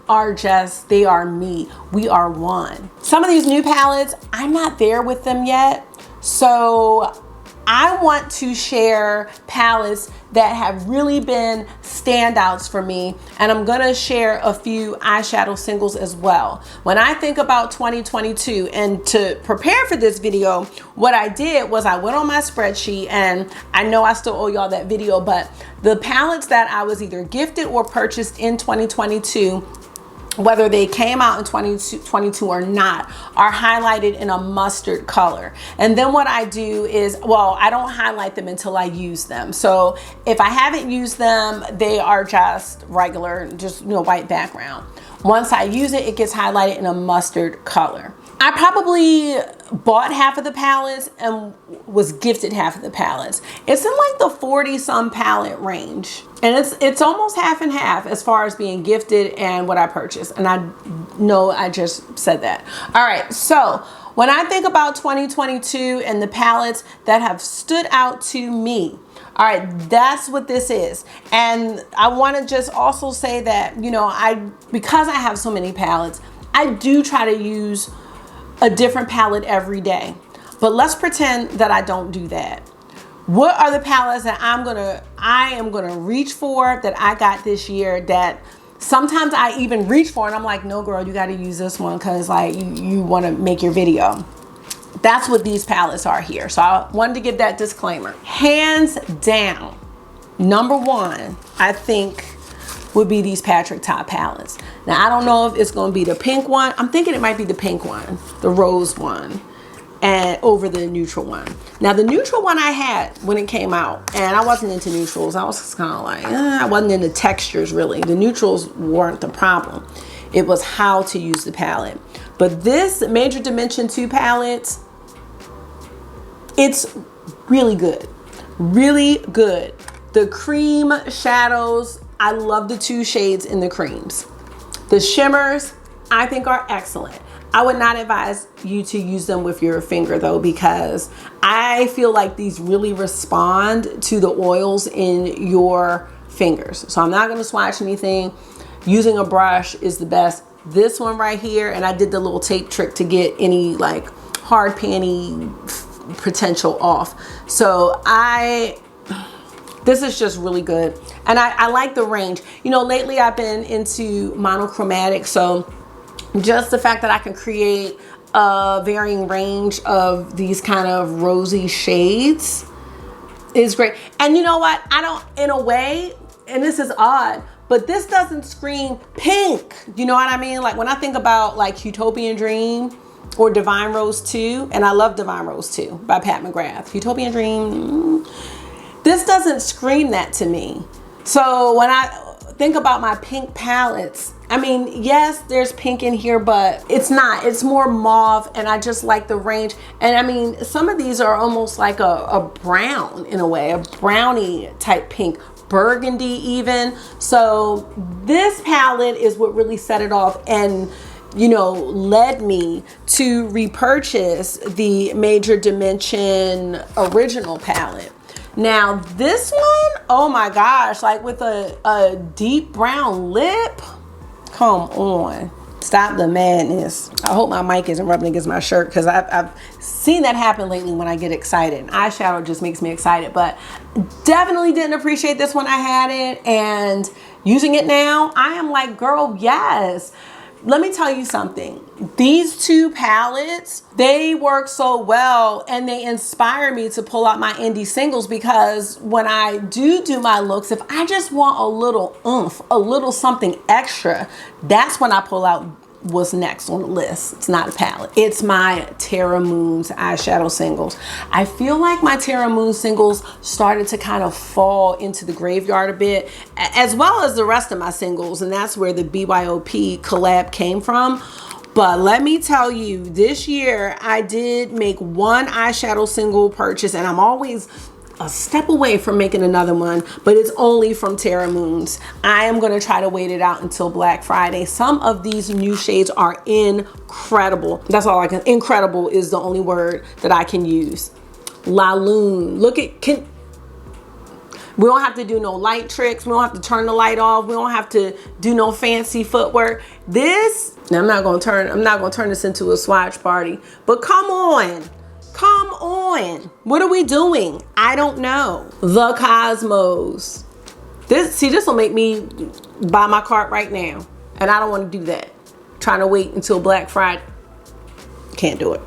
are just, they are me. We are one. Some of these new palettes, I'm not there with them yet. So I want to share palettes that have really been standouts for me, and I'm gonna share a few eyeshadow singles as well. When I think about 2022, and to prepare for this video, what I did was I went on my spreadsheet, and I know I still owe y'all that video, but the palettes that I was either gifted or purchased in 2022, whether they came out in 2022 or not, are highlighted in a mustard color. And then what I do is, well, I don't highlight them until I use them. So if I haven't used them, they are just regular, just, you know, white background. Once I use it, it gets highlighted in a mustard color. I probably bought half of the palettes and was gifted half of the palettes. It's in like the 40 some palette range. And it's almost half and half as far as being gifted and what I purchased. And I know I just said that. All right, so when I think about 2022 and the palettes that have stood out to me, all right, that's what this is. And I want to just also say that, you know, because I have so many palettes, I do try to use a different palette every day. But let's pretend that I don't do that. What are the palettes that I am gonna reach for, that I got this year, that sometimes I even reach for and I'm like, no girl, you gotta use this one because like you wanna make your video. That's what these palettes are here. So I wanted to give that disclaimer. Hands down, number one, I think would be these Patrick Ta palettes. Now I don't know if it's gonna be the pink one. I'm thinking it might be the pink one, the rose one, and over the neutral one. Now the neutral one I had when it came out, and I wasn't into neutrals. I was just kind of like, I wasn't into textures really. The neutrals weren't the problem. It was how to use the palette. But this Major Dimension 2 palette, it's really good, really good. The cream shadows, I love the 2 shades in the creams. The shimmers, I think are excellent. I would not advise you to use them with your finger though, because I feel like these really respond to the oils in your fingers. So I'm not gonna swatch anything. Using a brush is the best. This one right here, and I did the little tape trick to get any like hard panty potential off. So this is just really good. And I like the range. You know, lately I've been into monochromatic, so just the fact that I can create a varying range of these kind of rosy shades is great. And you know what? I don't, in a way, and this is odd, but this doesn't scream pink. You know what I mean? Like when I think about like Utopian Dream or Divine Rose 2, and I love Divine Rose 2 by Pat McGrath. Utopian Dream, this doesn't scream that to me. So when I think about my pink palettes, I mean, yes, there's pink in here, but it's not. It's more mauve, and I just like the range. And I mean, some of these are almost like a brown in a way, a brownie type pink, burgundy even. So this palette is what really set it off and, you know, led me to repurchase the Major Dimension original palette. Now this one, oh my gosh, like with a deep brown lip. Come on, stop the madness. I hope my mic isn't rubbing against my shirt, because I've seen that happen lately when I get excited. Eyeshadow just makes me excited, but definitely didn't appreciate this when I had it, and using it now, I am like, girl, yes. Let me tell you something. These 2 palettes, they work so well, and they inspire me to pull out my indie singles, because when I do my looks, if I just want a little oomph, a little something extra, that's when I pull out what's next on the list. It's not a palette. It's my Terra Moon's eyeshadow singles. I feel like my Terra Moon singles started to kind of fall into the graveyard a bit, as well as the rest of my singles, and that's where the BYOP collab came from. But let me tell you, this year I did make 1 eyeshadow single purchase, and I'm always a step away from making another one, but it's only from Terra Moon's. I am going to try to wait it out until Black Friday. Some of these new shades are incredible. That's all I can, incredible is the only word that I can use. La Lune, look at, we don't have to do no light tricks. We don't have to turn the light off. We don't have to do no fancy footwork. This, now I'm not going to turn this into a swatch party, but come on. Come on. What are we doing? I don't know. The Cosmos. This will make me buy my cart right now. And I don't want to do that. Trying to wait until Black Friday. Can't do it.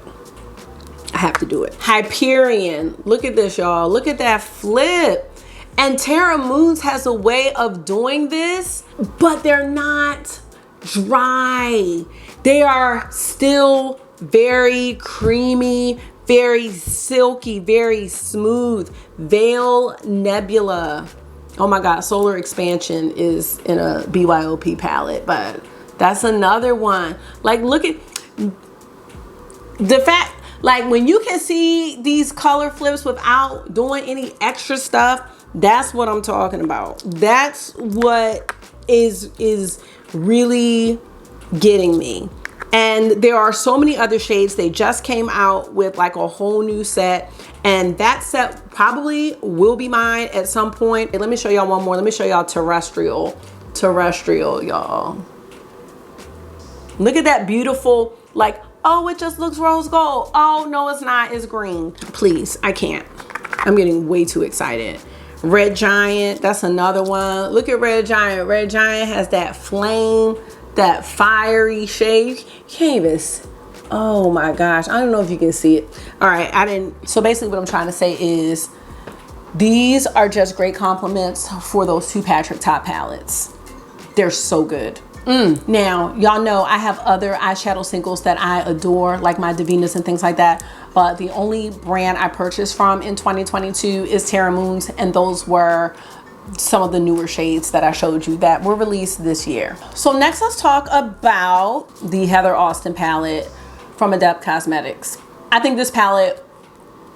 I have to do it. Hyperion. Look at this, y'all. Look at that flip. And Terra Moon's has a way of doing this, but they're not dry. They are still very creamy, very silky, very smooth. Veil Nebula. Oh my God, Solar Expansion is in a BYOP palette, but that's another one. Like, look at, The fact, like when you can see these color flips without doing any extra stuff, that's what I'm talking about. That's what is really getting me. And there are so many other shades. They just came out with like a whole new set, and that set probably will be mine at some point. Let me show y'all one more. Let me show y'all terrestrial, y'all. Look at that beautiful, like, oh, it just looks rose gold. Oh, no, it's not, it's green. Please, I can't. I'm getting way too excited. Red Giant, that's another one. Look at Red Giant. Red Giant has that flame, that fiery shade. You can't even, oh my gosh. I don't know if you can see it. All right, so basically what I'm trying to say is these are just great compliments for those two Patrick Top palettes. They're so good. Now, y'all know I have other eyeshadow singles that I adore, like my Divinas and things like that. But the only brand I purchased from in 2022 is Terra Moons, and those were some of the newer shades that I showed you that were released this year. So next, let's talk about the Heather Austin palette from Adept Cosmetics. I think this palette,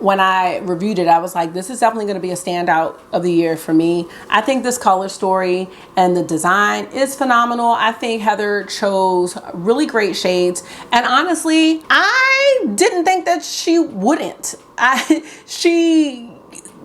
when I reviewed it, I was like, this is definitely going to be a standout of the year for me. I think this color story and the design is phenomenal. I think Heather chose really great shades. And honestly, I didn't think that she wouldn't. She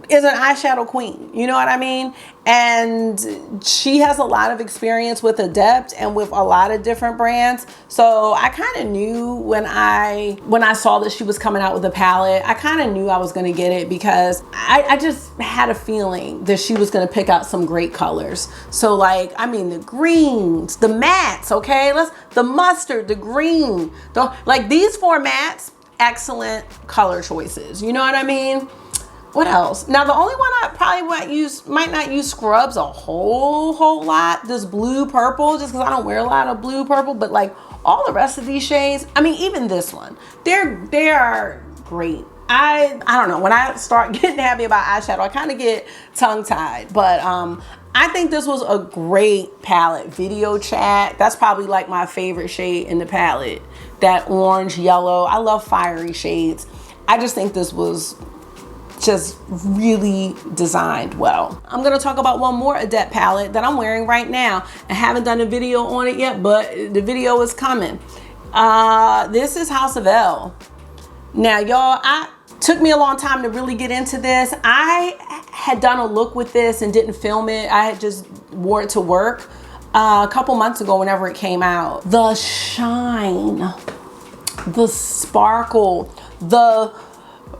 is an eyeshadow queen, you know what I mean? And she has a lot of experience with Adept and with a lot of different brands. So I kind of knew when I saw that she was coming out with a palette, I kind of knew I was going to get it because I just had a feeling that she was going to pick out some great colors. So like, I mean, the greens, the mattes, okay? The mustard, the green, like these four mattes, excellent color choices. You know what I mean? What else? Now, the only one I probably might not use scrubs a whole lot, this blue purple, just because I don't wear a lot of blue purple, but like all the rest of these shades, I mean, even this one, they are great. I don't know, when I start getting happy about eyeshadow, I kind of get tongue-tied, but I think this was a great palette. Video Chat, that's probably like my favorite shade in the palette. That orange, yellow, I love fiery shades. I just think this was just really designed well. I'm gonna talk about one more Adept palette that I'm wearing right now. I haven't done a video on it yet, but the video is coming. This is House of L. Now, y'all, took me a long time to really get into this. I had done a look with this and didn't film it. I had just wore it to work a couple months ago whenever it came out. The shine, the sparkle, the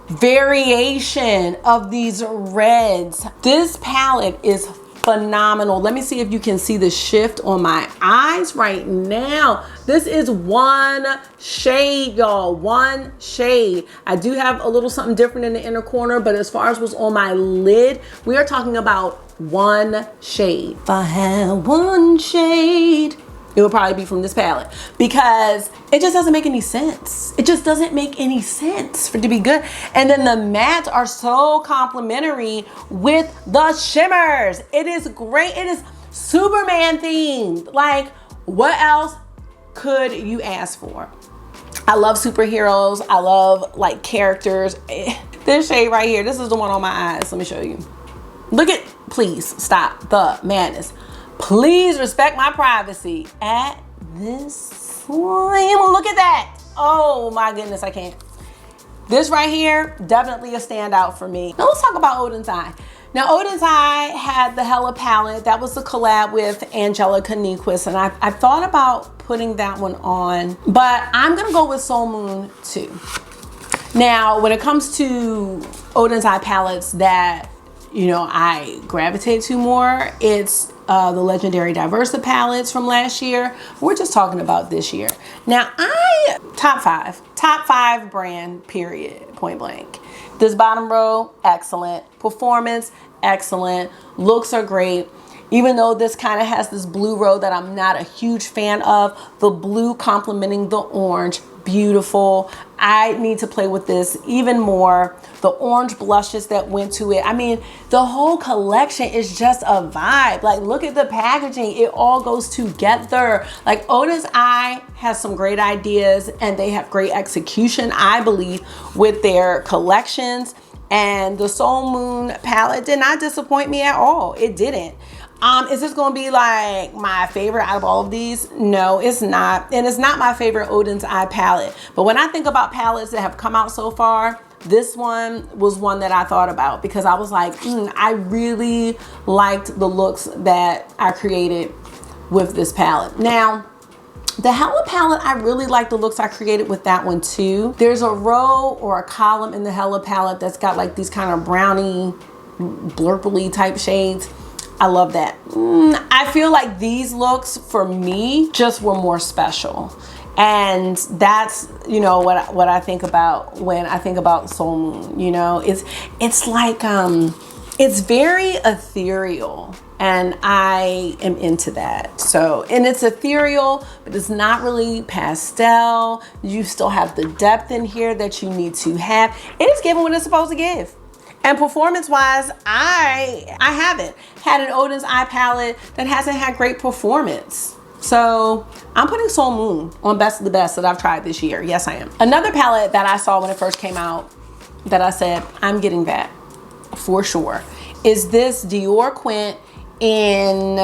variation of these reds. This palette is phenomenal. Let me see if you can see the shift on my eyes right now. This is one shade, y'all, one shade. I do have a little something different in the inner corner, but as far as what's on my lid, we are talking about one shade. If I had one shade, it would probably be from this palette because it just doesn't make any sense. It just doesn't make any sense for it to be good. And then the mattes are so complementary with the shimmers. It is great. It is Superman themed. Like, what else could you ask for? I love superheroes. I love like characters. This shade right here, this is the one on my eyes. Let me show you. Look at, please stop the madness. Please respect my privacy at this flame. Look at that. Oh my goodness, I can't. This right here, definitely a standout for me. Now let's talk about Odin's Eye. Now Odin's Eye had the Hella palette. That was the collab with Angelica Nyquist, and I thought about putting that one on, but I'm gonna go with Soul Moon 2. Now, when it comes to Odin's Eye palettes that, you know, I gravitate to more, it's the legendary Diversa palettes from last year. We're just talking about this year. Now, top five brand, period, point blank. This bottom row, excellent. Performance, excellent. Looks are great. Even though this kind of has this blue row that I'm not a huge fan of, the blue complementing the orange, beautiful. I need to play with this even more. The orange blushes that went to it. I mean, the whole collection is just a vibe. Like, look at the packaging. It all goes together. Like, Oda's Eye has some great ideas and they have great execution, I believe, with their collections. And the Soul Moon palette did not disappoint me at all. It didn't. Is this gonna be like my favorite out of all of these? No, it's not. And it's not my favorite Oden's Eye palette. But when I think about palettes that have come out so far, this one was one that I thought about because I was like, I really liked the looks that I created with this palette. Now, the Hella palette, I really like the looks I created with that one too. There's a row or a column in the Hella palette that's got like these kind of brownie, blurply type shades. I love that. I feel like these looks for me just were more special. And that's, you know, what I think about when I think about Soul Moon. You know, it's like, it's very ethereal. And I am into that. So, and it's ethereal, but it's not really pastel. You still have the depth in here that you need to have. It is giving what it's supposed to give. And performance wise, I haven't had an Oden's Eye palette that hasn't had great performance. So I'm putting Soul Moon on best of the best that I've tried this year. Yes, I am. Another palette that I saw when it first came out that I said, I'm getting that for sure, is this Dior Quint in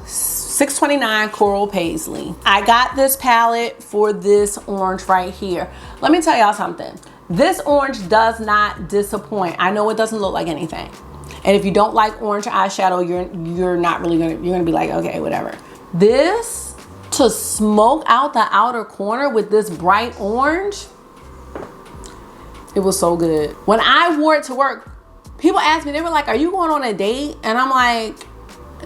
629 Coral Paisley. I got this palette for this orange right here. Let me tell y'all something. This orange does not disappoint. I know it doesn't look like anything. And if you don't like orange eyeshadow, you're not really gonna, you're gonna be like, okay, whatever. This, to smoke out the outer corner with this bright orange, it was so good. When I wore it to work, people asked me, they were like, are you going on a date? And I'm like,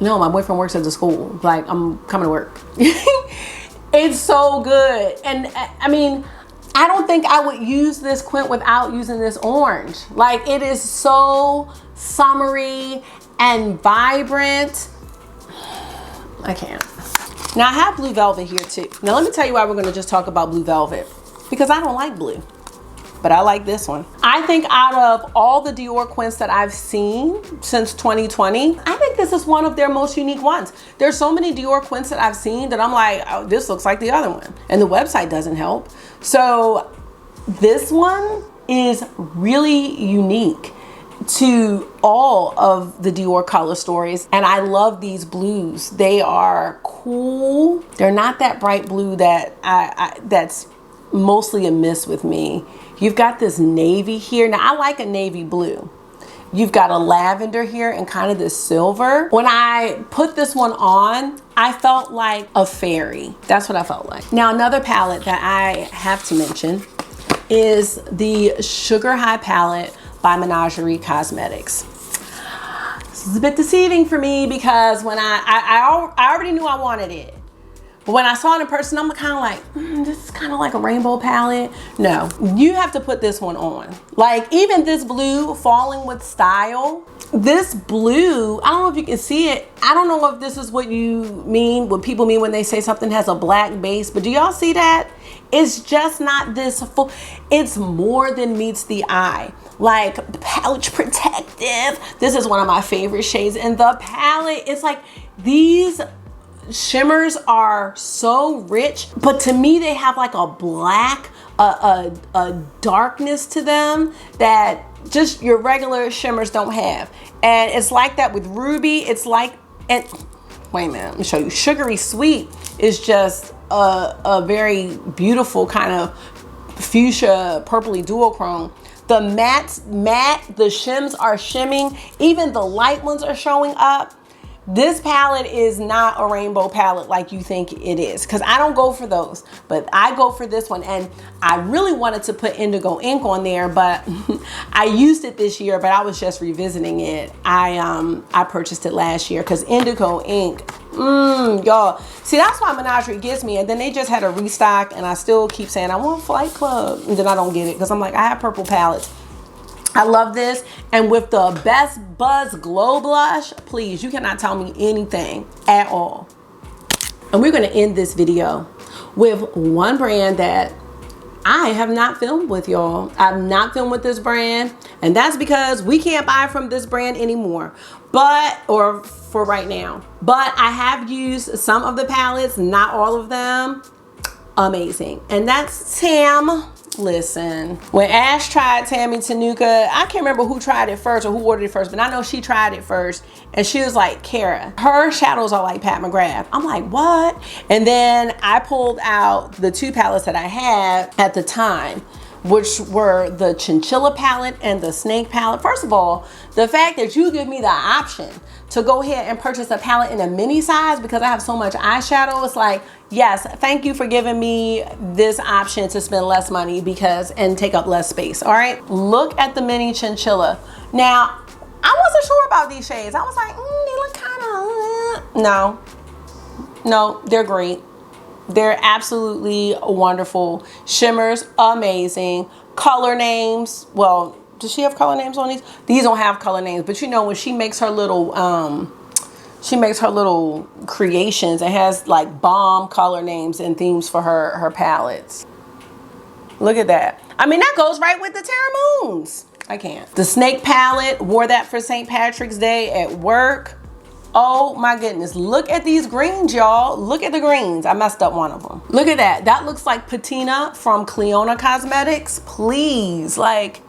no, my boyfriend works at the school. Like, I'm coming to work. It's so good. And I mean, I don't think I would use this Quint without using this orange. Like, it is so summery and vibrant. I can't. Now I have Blue Velvet here too. Now let me tell you why we're gonna just talk about Blue Velvet. Because I don't like blue, but I like this one. I think out of all the Dior Quints that I've seen since 2020, I think this is one of their most unique ones. There's so many Dior Quints that I've seen that I'm like, oh, this looks like the other one. And the website doesn't help. So this one is really unique to all of the Dior color stories. And I love these blues. They are cool. They're not that bright blue that that's mostly a miss with me. You've got this navy here. Now I like a navy blue. You've got a lavender here and kind of this silver. When I put this one on, I felt like a fairy. That's what I felt like. Now another palette that I have to mention is the Sugar High palette by Menagerie Cosmetics. This is a bit deceiving for me because when I already knew I wanted it. But when I saw it in person, I'm kind of like, this is kind of like a rainbow palette. No, you have to put this one on. Like even this blue, falling with style. This blue, I don't know if you can see it. I don't know if this is what you mean, what people mean when they say something has a black base, but do y'all see that? It's just not this full. It's more than meets the eye. Like pouch protective. This is one of my favorite shades in the palette. It's like these shimmers are so rich, but to me they have like a black, a darkness to them that just your regular shimmers don't have. And it's like that with Ruby. It's like, and wait a minute, let me show you. Sugary Sweet is just a very beautiful kind of fuchsia purpley duochrome. The matte, the shims are shimming. Even the light ones are showing up. This palette is not a rainbow palette like you think it is, because I don't go for those, but I go for this one. And I really wanted to put indigo ink on there, but I used it this year, but I was just revisiting it. I purchased it last year because indigo ink, y'all. See, that's why Menagerie gets me. And then they just had a restock and I still keep saying I want Flight Club, and then I don't get it because I'm like, I have purple palettes. I love this. And with the Best Buzz Glow Blush, please, you cannot tell me anything at all. And we're gonna end this video with one brand that I have not filmed with y'all. I've not filmed with this brand, and that's because we can't buy from this brand anymore, or for right now. But I have used some of the palettes, not all of them. Amazing. And that's Tam. Listen, when Ash tried Tammy Tenuka, I can't remember who tried it first or who ordered it first, but I know she tried it first, and she was like, Cara, her shadows are like Pat McGrath. I'm like, what? And then I pulled out the two palettes that I had at the time, which were the Chinchilla palette and the Snake palette. First of all, the fact that you give me the option to go ahead and purchase a palette in a mini size because I have so much eyeshadow, it's like, yes, thank you for giving me this option to spend less money and take up less space, all right? Look at the mini Chinchilla. Now, I wasn't sure about these shades. I was like, they look kind of, no, they're great. They're absolutely wonderful. Shimmers, amazing. Color names, well, does she have color names on these? These don't have color names, but you know, when she makes her little, creations, it has like bomb color names and themes for her palettes. Look at that. I mean, that goes right with the Terra Moons. I can't. The Snake palette, wore that for St. Patrick's Day at work. Oh my goodness, look at these greens, y'all. Look at the greens. I messed up one of them. Look at that. That looks like Patina from Cleona Cosmetics. Please, like,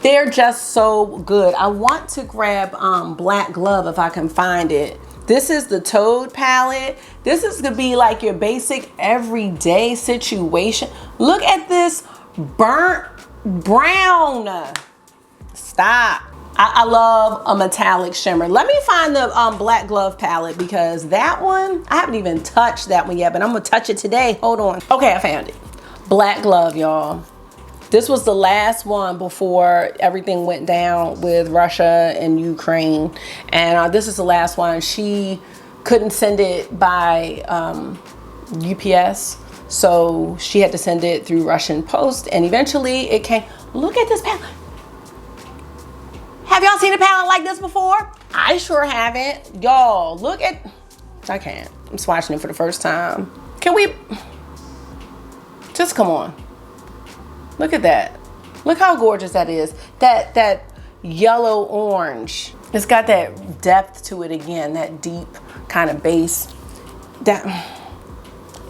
they're just so good. I want to grab Black Glove if I can find it. This is the Toad palette. This is gonna be like your basic everyday situation. Look at this burnt brown. Stop. I love a metallic shimmer. Let me find the Black Glove palette because that one, I haven't even touched that one yet, but I'm gonna touch it today. Hold on. Okay, I found it. Black Glove, y'all. This was the last one before everything went down with Russia and Ukraine. And this is the last one. She couldn't send it by UPS. So she had to send it through Russian post. And eventually it came. Look at this palette. Have y'all seen a palette like this before? I sure haven't. Y'all, look at, I can't. I'm swatching it for the first time. Can we, just come on. Look at that. Look how gorgeous that is. That yellow orange. It's got that depth to it again, that deep kind of base.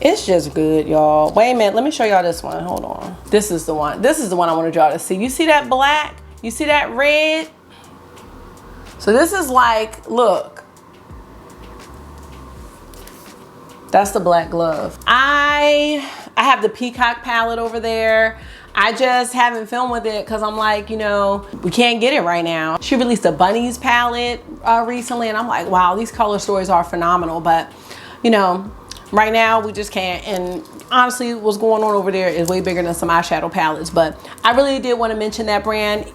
It's just good, y'all. Wait a minute, let me show y'all this one. Hold on. This is the one. This is the one I wanted y'all to see. You see that black? You see that red? So this is like, look. That's the Black Glove. I have the Peacock palette over there. I just haven't filmed with it because I'm like, you know, we can't get it right now. She released a Bunnies palette recently, and I'm like, wow, these color stories are phenomenal. But, you know, right now we just can't. And honestly, what's going on over there is way bigger than some eyeshadow palettes. But I really did want to mention that brand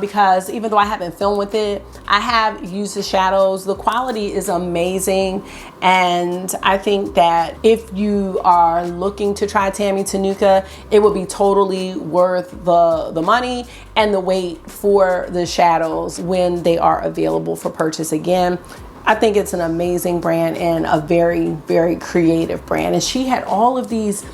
because even though I haven't filmed with it, I have used the shadows. The quality is amazing. And I think that if you are looking to try Tammy Tenuka, it would be totally worth the money and the wait for the shadows when they are available for purchase again. I think it's an amazing brand and a very, very creative brand. And she had all of these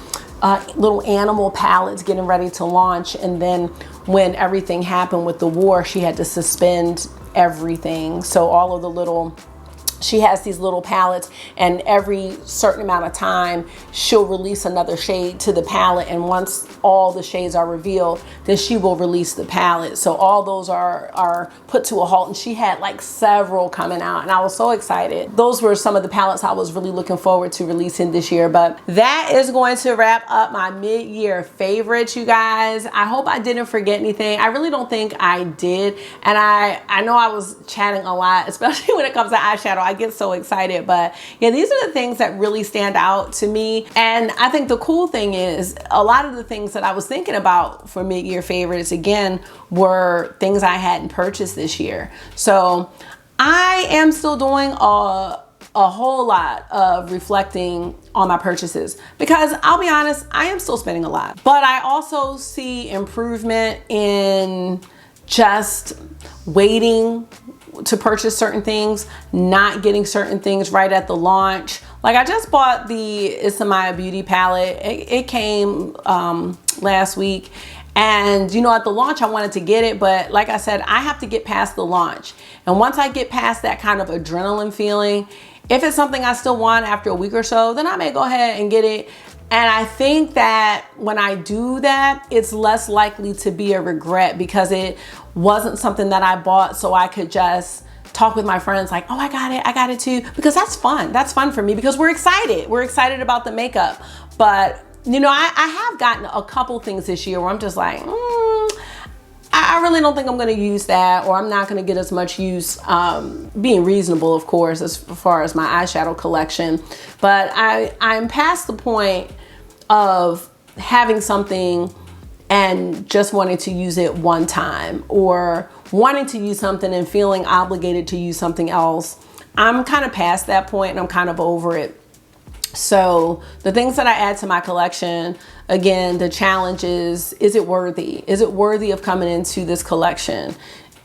little animal palettes getting ready to launch. And then when everything happened with the war, she had to suspend everything. So all of the little, she has these little palettes, and every certain amount of time she'll release another shade to the palette, and once all the shades are revealed, then she will release the palette. So all those are put to a halt, and she had like several coming out, and I was so excited. Those were some of the palettes I was really looking forward to releasing this year. But that is going to wrap up my mid-year favorites, you guys. I hope I didn't forget anything. I really don't think I did, and I know I was chatting a lot, especially when it comes to eyeshadow. I get so excited, but yeah, these are the things that really stand out to me. And I think the cool thing is a lot of the things that I was thinking about for mid-year favorites, again, were things I hadn't purchased this year. So I am still doing a whole lot of reflecting on my purchases, because I'll be honest, I am still spending a lot, but I also see improvement in just waiting to purchase certain things, not getting certain things right at the launch. Like I just bought the Isamaya Beauty palette. It came last week, and you know, at the launch I wanted to get it, but like I said, I have to get past the launch. And once I get past that kind of adrenaline feeling, if it's something I still want after a week or so, then I may go ahead and get it. And I think that when I do that, it's less likely to be a regret, because it wasn't something that I bought so I could just talk with my friends like, oh, I got it too. Because that's fun. That's fun for me because we're excited. We're excited about the makeup. But, you know, I have gotten a couple things this year where I'm just like, I really don't think I'm going to use that, or I'm not going to get as much use, being reasonable, of course, as far as my eyeshadow collection. But I'm past the point of having something and just wanting to use it one time, or wanting to use something and feeling obligated to use something else. I'm kind of past that point and I'm kind of over it. So the things that I add to my collection, again, the challenge is it worthy? Is it worthy of coming into this collection?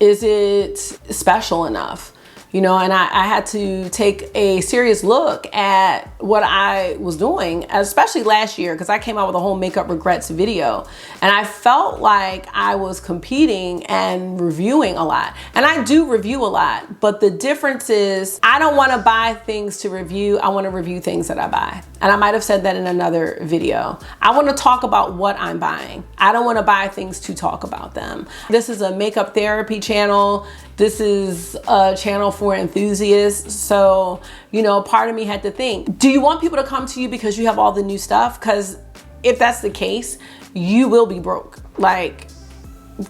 Is it special enough? You know, and I had to take a serious look at what I was doing, especially last year, because I came out with a whole makeup regrets video. And I felt like I was competing and reviewing a lot. And I do review a lot, but the difference is I don't want to buy things to review. I want to review things that I buy. And I might have said that in another video. I want to talk about what I'm buying. I don't want to buy things to talk about them. This is a makeup therapy channel. This is a channel for enthusiasts. So, you know, part of me had to think, do you want people to come to you because you have all the new stuff? Because if that's the case, you will be broke. Like,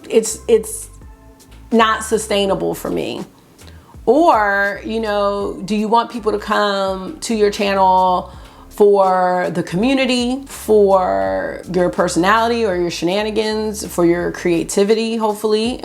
it's not sustainable for me. Or, you know, do you want people to come to your channel for the community, for your personality or your shenanigans, for your creativity, hopefully,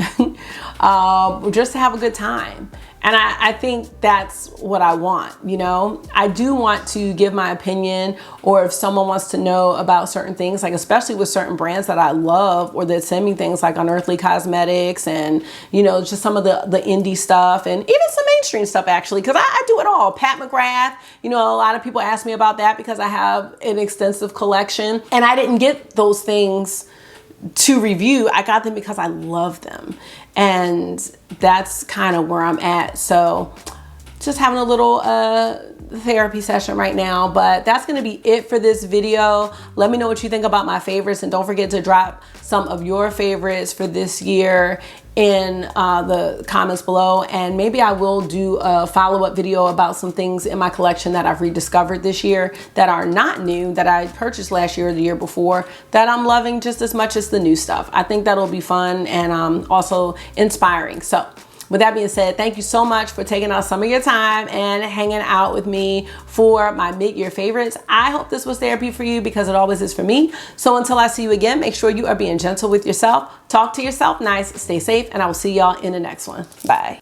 just to have a good time? And I think that's what I want, you know? I do want to give my opinion, or if someone wants to know about certain things, like especially with certain brands that I love or that send me things like Unearthly Cosmetics and, you know, just some of the indie stuff and even some mainstream stuff actually, because I do it all. Pat McGrath, you know, a lot of people ask me about that because I have an extensive collection and I didn't get those things to review. I got them because I love them. And that's kind of where I'm at. So just having a little therapy session right now, but that's going to be it for this video. Let me know what you think about my favorites, and don't forget to drop some of your favorites for this year in the comments below. And maybe I will do a follow-up video about some things in my collection that I've rediscovered this year that are not new, that I purchased last year or the year before, that I'm loving just as much as the new stuff. I think that'll be fun and also inspiring. So with that being said, thank you so much for taking out some of your time and hanging out with me for my mid-year favorites. I hope this was therapy for you, because it always is for me. So until I see you again, make sure you are being gentle with yourself. Talk to yourself nice, stay safe, and I will see y'all in the next one. Bye.